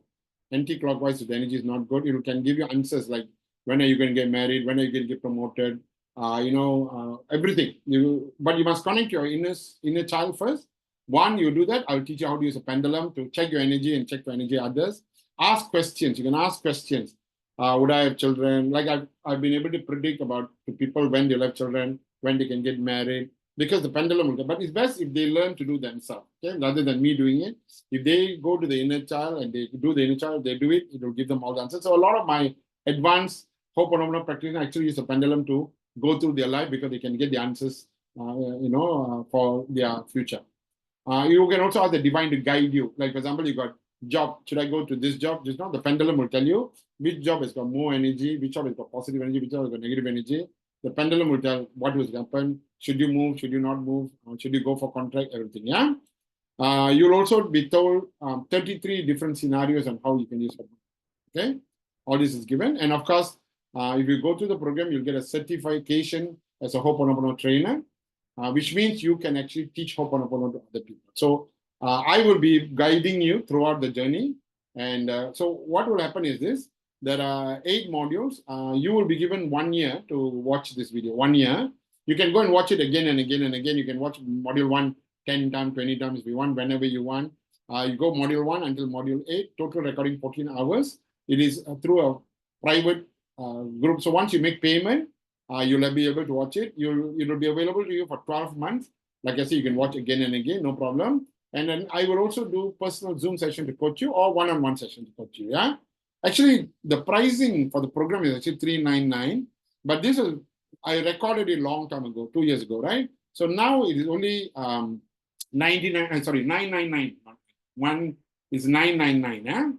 anti-clockwise if the energy is not good. It can give you answers like when are you going to get married, when are you going to get promoted, everything. But you must connect your inner child first. One, you do that. I'll teach you how to use a pendulum to check your energy and check the energy of others. Ask questions. You can ask questions. Would I have children? Like I've been able to predict about to people when they'll have children, when they can get married, because the pendulum will go. But it's best if they learn to do themselves, okay, rather than me doing it. If they go to the inner child and they do the inner child, they do it, it will give them all the answers. So a lot of my advanced Ho'oponopono practitioners actually use a pendulum to go through their life because they can get the answers, for their future. You can also ask the divine to guide you. Like, for example, you got job. Should I go to this job? Just now, the pendulum will tell you which job has got more energy, which job has got positive energy, which job has got negative energy. The pendulum will tell what will happen. Should you move? Should you not move? Should you go for contract? Everything. Yeah. You'll also be told 33 different scenarios on how you can use it. Okay. All this is given. And of course, if you go to the program, you'll get a certification as a Ho'oponopono trainer, which means you can actually teach Ho'oponopono to other people. So I will be guiding you throughout the journey. And so what will happen is this. There are 8 modules. You will be given 1 year to watch this video. 1 year. You can go and watch it again and again and again. You can watch module 1 10 times, 20 times if you want, whenever you want. You go module 1 until module 8, total recording 14 hours. It is through a private group. So once you make payment, you'll be able to watch it. It will be available to you for 12 months. Like I say, you can watch again and again, no problem. And then I will also do personal Zoom session to coach you or one-on-one session to coach you. Yeah. Actually, the pricing for the program is actually $399. But this is, I recorded it a long time ago, 2 years ago, right? So now it is only 999. One is 999. Yeah?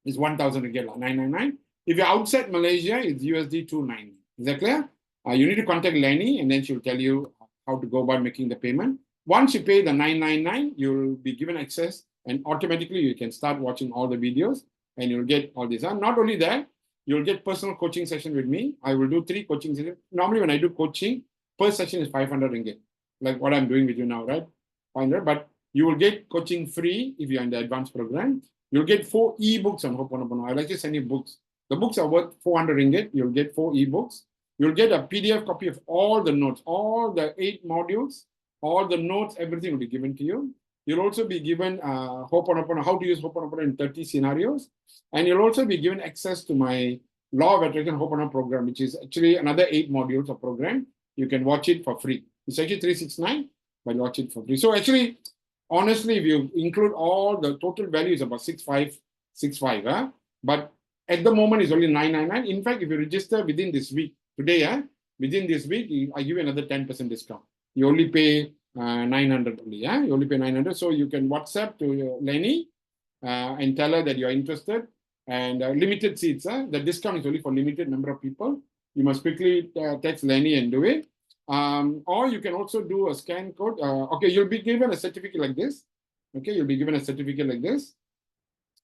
Is 1,000 ringgit, 999. If you're outside Malaysia, it's USD 290. Is that clear? You need to contact Lenny, and then she'll tell you how to go about making the payment. Once you pay the 999, you'll be given access, and automatically you can start watching all the videos, and you'll get all this. And not only that, you'll get personal coaching session with me. I will do 3 coaching sessions. Normally, when I do coaching, per session is 500 ringgit, like what I'm doing with you now, right? 500, but you will get coaching free if you're in the advanced program. You'll get 4 ebooks on Ho'oponopono. I'll actually send you books. The books are worth 400 ringgit. You'll get 4 ebooks. You'll get a PDF copy of all the notes, all the 8 modules, all the notes, everything will be given to you. You'll also be given Ho'oponopono, how to use Ho'oponopono in 30 scenarios. And you'll also be given access to my Law of Attraction Ho'oponopono program, which is actually another 8 modules of program. You can watch it for free. It's actually 369, but watch it for free. So actually, honestly, if you include all, the total value is about 6565. Huh? But at the moment, it's only 999. In fact, if you register within this week, today, within this week, I give you another 10% discount. You only pay 900 only. Yeah? You only pay 900. So you can WhatsApp to Lenny and tell her that you're interested. And limited seats. The discount is only for limited number of people. You must quickly text Lenny and do it. Or you can also do a scan code. Okay, you'll be given a certificate like this. Okay, you'll be given a certificate like this.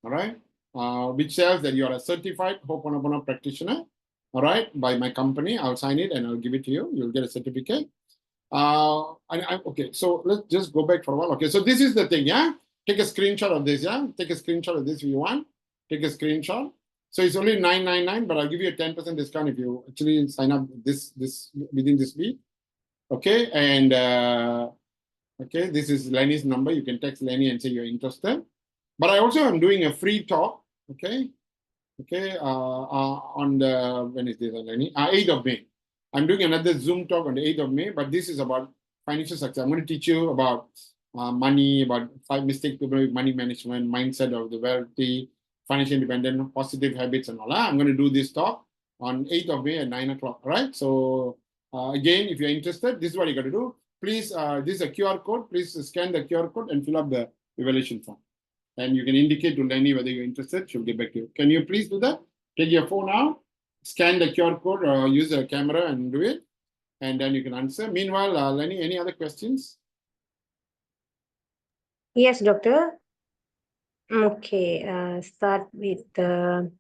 All right, which says that you are a certified Ho'oponopono practitioner. All right, by my company. I'll sign it and I'll give it to you. You'll get a certificate. Okay, so let's just go back for a while. Okay, so this is the thing. Yeah, take a screenshot of this. Yeah, take a screenshot of this if you want. Take a screenshot. So it's only 999, but I'll give you a 10% discount if you actually sign up this within this week. Okay, and okay, this is Lenny's number. You can text Lenny and say you're interested. But I also am doing a free talk. Okay, on the, when is this, Lenny? 8th of May. I'm doing another Zoom talk on the 8th of May, but this is about financial success. I'm going to teach you about money, about 5 mistakes people make, money management, mindset of the wealthy, financial independent, positive habits, and all that. I'm going to do this talk on 8th of May at 9 o'clock. All right. So again, if you're interested, this is what you got to do. Please, this is a QR code. Please scan the QR code and fill up the evaluation form. And you can indicate to Lenny whether you're interested. She'll get back to you. Can you please do that? Take your phone out, scan the QR code, or use a camera and do it. And then you can answer. Meanwhile, Lenny, any other questions? Yes, doctor. Okay, start with Vincent.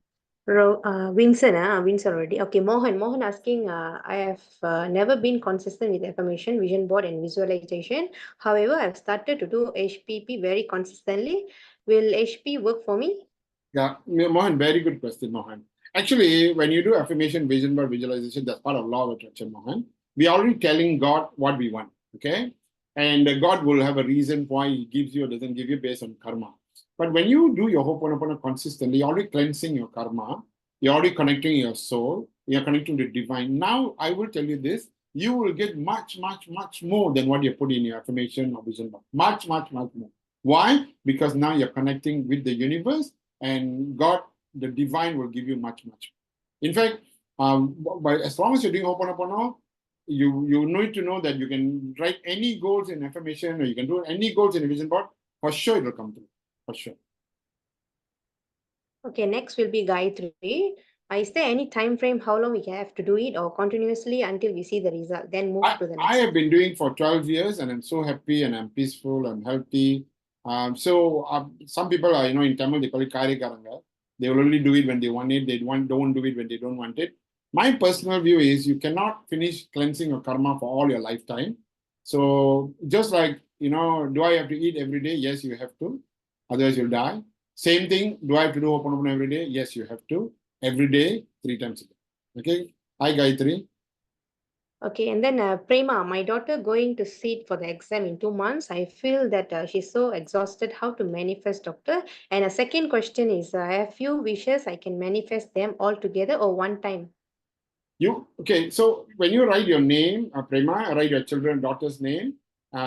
Vincent already. Okay, Mohan asking, I have never been consistent with affirmation, vision board, and visualization. However, I've started to do HPP very consistently. Will HP work for me? Yeah, Mohan, very good question, Mohan. Actually, when you do affirmation, vision board, visualization, that's part of law of attraction, Mohan. We're already telling God what we want, okay? And God will have a reason why He gives you or doesn't give you based on karma. But when you do your Ho'oponopono consistently, you're already cleansing your karma, you're already connecting your soul, you're connecting to the divine. Now, I will tell you this, you will get much, much, much more than what you put in your affirmation or vision board. Much, much, much more. Why? Because now you're connecting with the universe, and God, the divine, will give you much, much. In fact, but as long as you're doing Ho'oponopono, you need to know that you can write any goals in affirmation, or you can do any goals in a vision board. For sure, it will come through. For sure. Okay, next will be Gayatri. Is there any time frame how long we have to do it, or continuously until we see the result, then move to the next? I have been doing for 12 years, and I'm so happy, and I'm peaceful, I'm healthy. Some people are, in Tamil, they call it Karyakaranga. They will only do it when they want it. They don't do it when they don't want it. My personal view is you cannot finish cleansing your karma for all your lifetime. So just like, do I have to eat every day? Yes, you have to. Otherwise, you'll die. Same thing. Do I have to do Ho'oponopono every day? Yes, you have to. Every day, 3 times a day. Okay. Hi, Gayatri. Okay, and then Prema, my daughter going to sit for the exam in 2 months. I feel that she's so exhausted. How to manifest, doctor? And a second question is, I have few wishes. I can manifest them all together or one time? Okay, so when you write your name, Prema, write your children, daughter's name,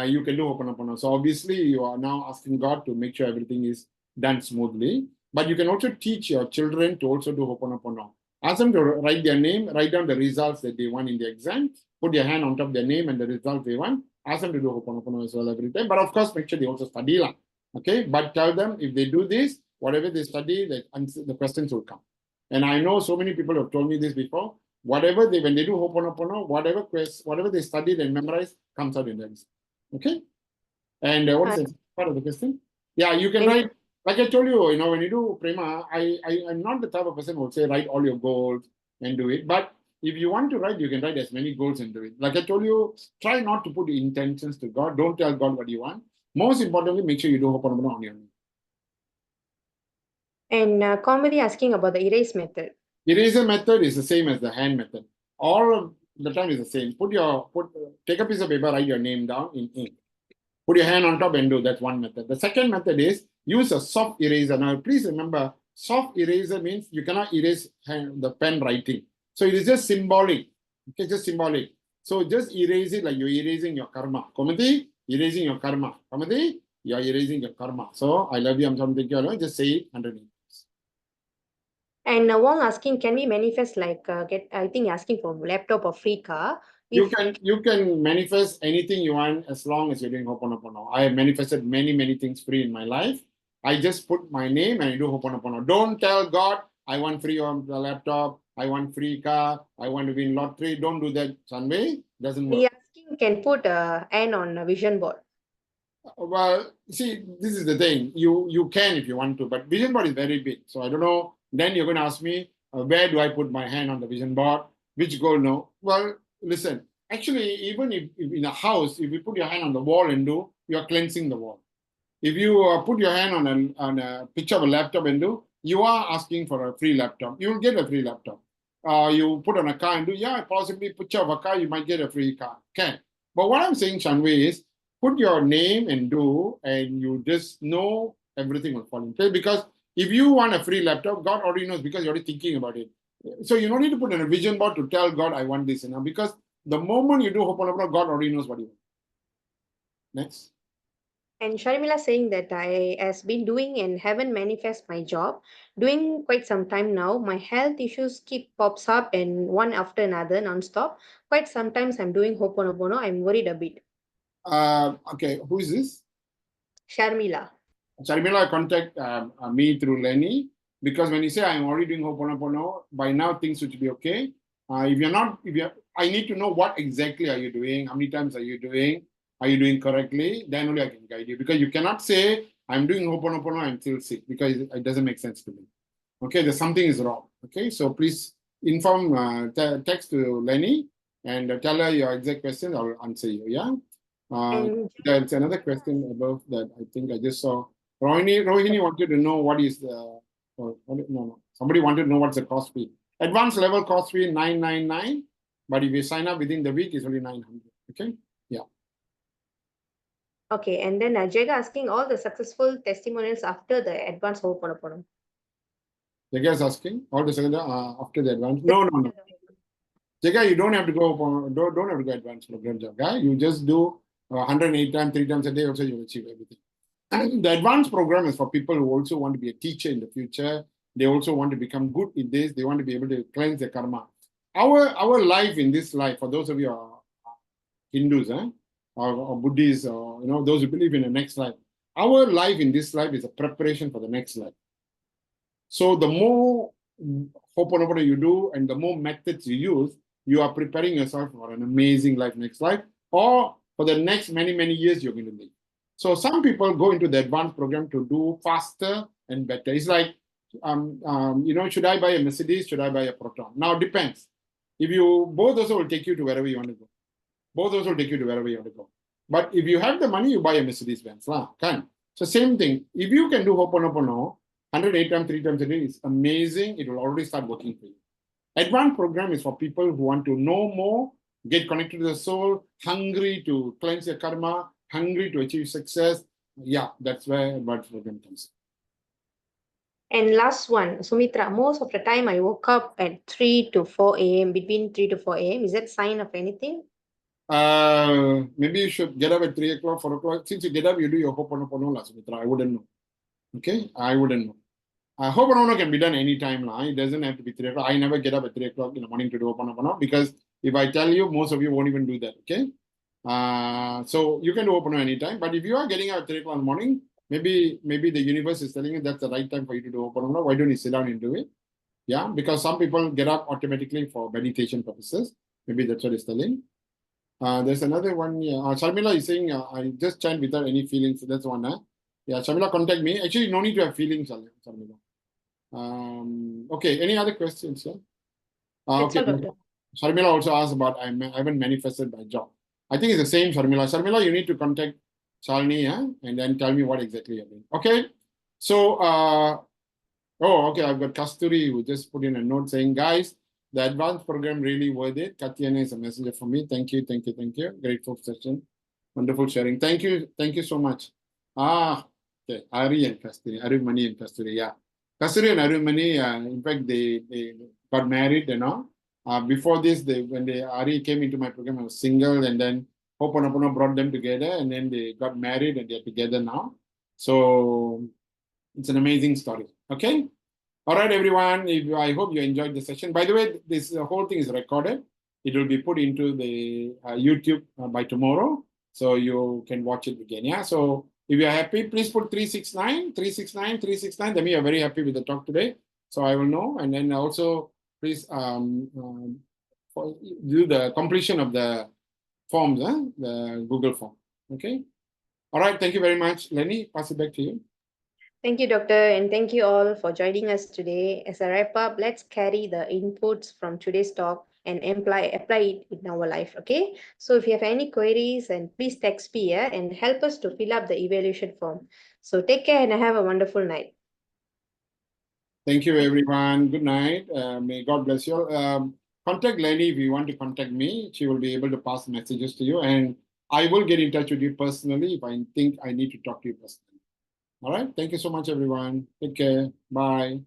you can do Ho'oponopono. So obviously you are now asking God to make sure everything is done smoothly. But you can also teach your children to also do Ho'oponopono. Ask them to write their name, write down the results that they want in the exam, put their hand on top of their name and the results they want, Ask them to do Ho'oponopono as well every time. But of course, make sure they also study lah. Okay, but tell them if they do this, whatever they study, the questions will come. And I know so many people have told me this before. Whatever when they do Ho'oponopono, whatever they studied and memorized comes out in the exam. Okay. And what is the part of the question? Yeah, you can write. Like I told you, when you do Prema, I'm not the type of person who will say write all your goals and do it. But if you want to write, you can write as many goals and do it. Like I told you, try not to put intentions to God. Don't tell God what you want. Most importantly, make sure you do Ho'oponopono on your own. And Comedy asking about the erase method. Eraser method is the same as the hand method. All of the time is the same. Take a piece of paper, write your name down in ink. Put your hand on top and do. That's one method. The second method is use a soft eraser. Now, please remember, soft eraser means you cannot erase the pen writing. So it is just symbolic. Okay, just symbolic. So just erase it like you're erasing your karma. Komati, erasing your karma. Komati, you're erasing your karma. So I love you. I'm something. Just say it underneath. And Wong asking, can we manifest I think asking for laptop or free car? You can manifest anything you want as long as you're doing Ho'oponopono. I have manifested many things free in my life. I just put my name and I do Ho'oponopono. Don't tell God, I want free on the laptop, I want free car, I want to win lottery. Don't do that, Sunway. Doesn't work. He asking, can put a N on a vision board. Well, see, this is the thing. You can if you want to, but vision board is very big. So I don't know. Then you're going to ask me, where do I put my hand on the vision board? Which goal? No. Well, listen. Actually, even if in a house, if you put your hand on the wall and do, you are cleansing the wall. If you put your hand on a picture of a laptop and do, you are asking for a free laptop. You will get a free laptop. You put on a car and do, yeah, possibly picture of a car, you might get a free car. Okay. But what I'm saying, Shanwei, is put your name and do, and you just know everything will fall in place. Because if you want a free laptop, God already knows because you're already thinking about it. So you don't need to put in a vision board to tell God, I want this. Because the moment you do Ho'oponopono, God already knows what you want. Next. And Sharmila saying that I has been doing and haven't manifest my job. Doing quite some time now. My health issues keep pops up and one after another non-stop. Quite sometimes I'm doing Ho'oponopono. I'm worried a bit. Okay, who is this? Sharmila. Sharmila, contact me through Lenny, because when you say I'm already doing Ho'oponopono, by now things should be okay. I need to know what exactly are you doing, how many times are you doing correctly, then only I can guide you. Because you cannot say, I'm doing Ho'oponopono, I'm still sick, because it doesn't make sense to me. Okay, there's something is wrong. Okay, so please inform, text to Lenny and tell her your exact question, I'll answer you, yeah? There's another question above that I think I just saw. Rohini wanted to know what is the, somebody wanted to know what's the cost fee. Advanced level cost fee 999, but if you sign up within the week, it's only 900. Okay, yeah. Okay, and then Jega asking all the successful testimonials after the advanced Ho'oponopono. Jega is asking all the after the advanced. No. Jega, you don't have to go don't have to go advanced program, Jega. You just do 108 times, 3 times a day, also you'll achieve everything. And the advanced program is for people who also want to be a teacher in the future. They also want to become good in this. They want to be able to cleanse their karma. Our life in this life, for those of you who are Hindus, or Buddhists, or those who believe in the next life, our life in this life is a preparation for the next life. So the more Ho'oponopono you do and the more methods you use, you are preparing yourself for an amazing life next life, or for the next many years you're going to live. So some people go into the advanced program to do faster and better. It's like, should I buy a Mercedes? Should I buy a Proton? Now it depends. Both also will take you to wherever you want to go. Both also will take you to wherever you want to go. But if you have the money, you buy a Mercedes Benz. Can. So same thing. If you can do Ho'oponopono 108 times, 3 times a day, it's amazing. It will already start working for you. Advanced program is for people who want to know more, get connected to the soul, hungry to cleanse your karma, hungry to achieve success. Yeah, that's where advanced program comes. And last one, Sumitra, most of the time I woke up at 3 to 4 a.m., between 3 to 4 a.m. Is that sign of anything? Maybe you should get up at 3 o'clock, 4 o'clock. Since you get up, you do your Ho'oponopono, Sumitra. I wouldn't know. Okay? I wouldn't know. Ho'oponopono can be done anytime. It doesn't have to be 3 o'clock. I never get up at 3 o'clock in the morning to do Ho'oponopono, because if I tell you, most of you won't even do that. Okay? So you can do open anytime. But if you are getting out at 3 o'clock in the morning, maybe the universe is telling you that's the right time for you to do open. Why don't you sit down and do it? Yeah, because some people get up automatically for meditation purposes. Maybe that's what it's telling. There's another one here. Sharmila is saying, I just chant without any feelings. That's one. Yeah, Sharmila, contact me. Actually, no need to have feelings, Sharmila. Okay, any other questions? Yeah? That's Okay. all, Doctor. Sharmila also asked about I haven't manifested by job. I think it's the same, Sharmila. Sharmila, you need to contact Shalini, and then tell me what exactly you're doing. Okay. So, okay, I've got Kasturi who just put in a note saying, guys, the advanced program really worth it. Katyana is a messenger for me. Thank you. Grateful session. Wonderful sharing. Thank you so much. Okay. Ari and Kasturi, Arumani and Kasturi. Yeah. Kasturi and Arumani, in fact, they got married, before this, when Ari came into my program, I was single, and then Ho'oponopono brought them together, and then they got married, and they're together now. So it's an amazing story. Okay. All right, everyone. I hope you enjoyed the session. By the way, this whole thing is recorded. It will be put into the YouTube by tomorrow, so you can watch it again. Yeah. So if you're happy, please put 369, 369, 369. Then we are very happy with the talk today. So I will know. And then also, please do the completion of the forms, the Google form. Okay. All right. Thank you very much. Lenny, pass it back to you. Thank you, Doctor, and thank you all for joining us today. As a wrap up, let's carry the inputs from today's talk and apply it in our life. Okay. So if you have any queries, and please text me here and help us to fill up the evaluation form. So take care and have a wonderful night. Thank you, everyone. Good night. May God bless you all. Contact Lenny if you want to contact me. She will be able to pass messages to you, and I will get in touch with you personally if I think I need to talk to you personally. All right. Thank you so much, everyone. Take care. Bye.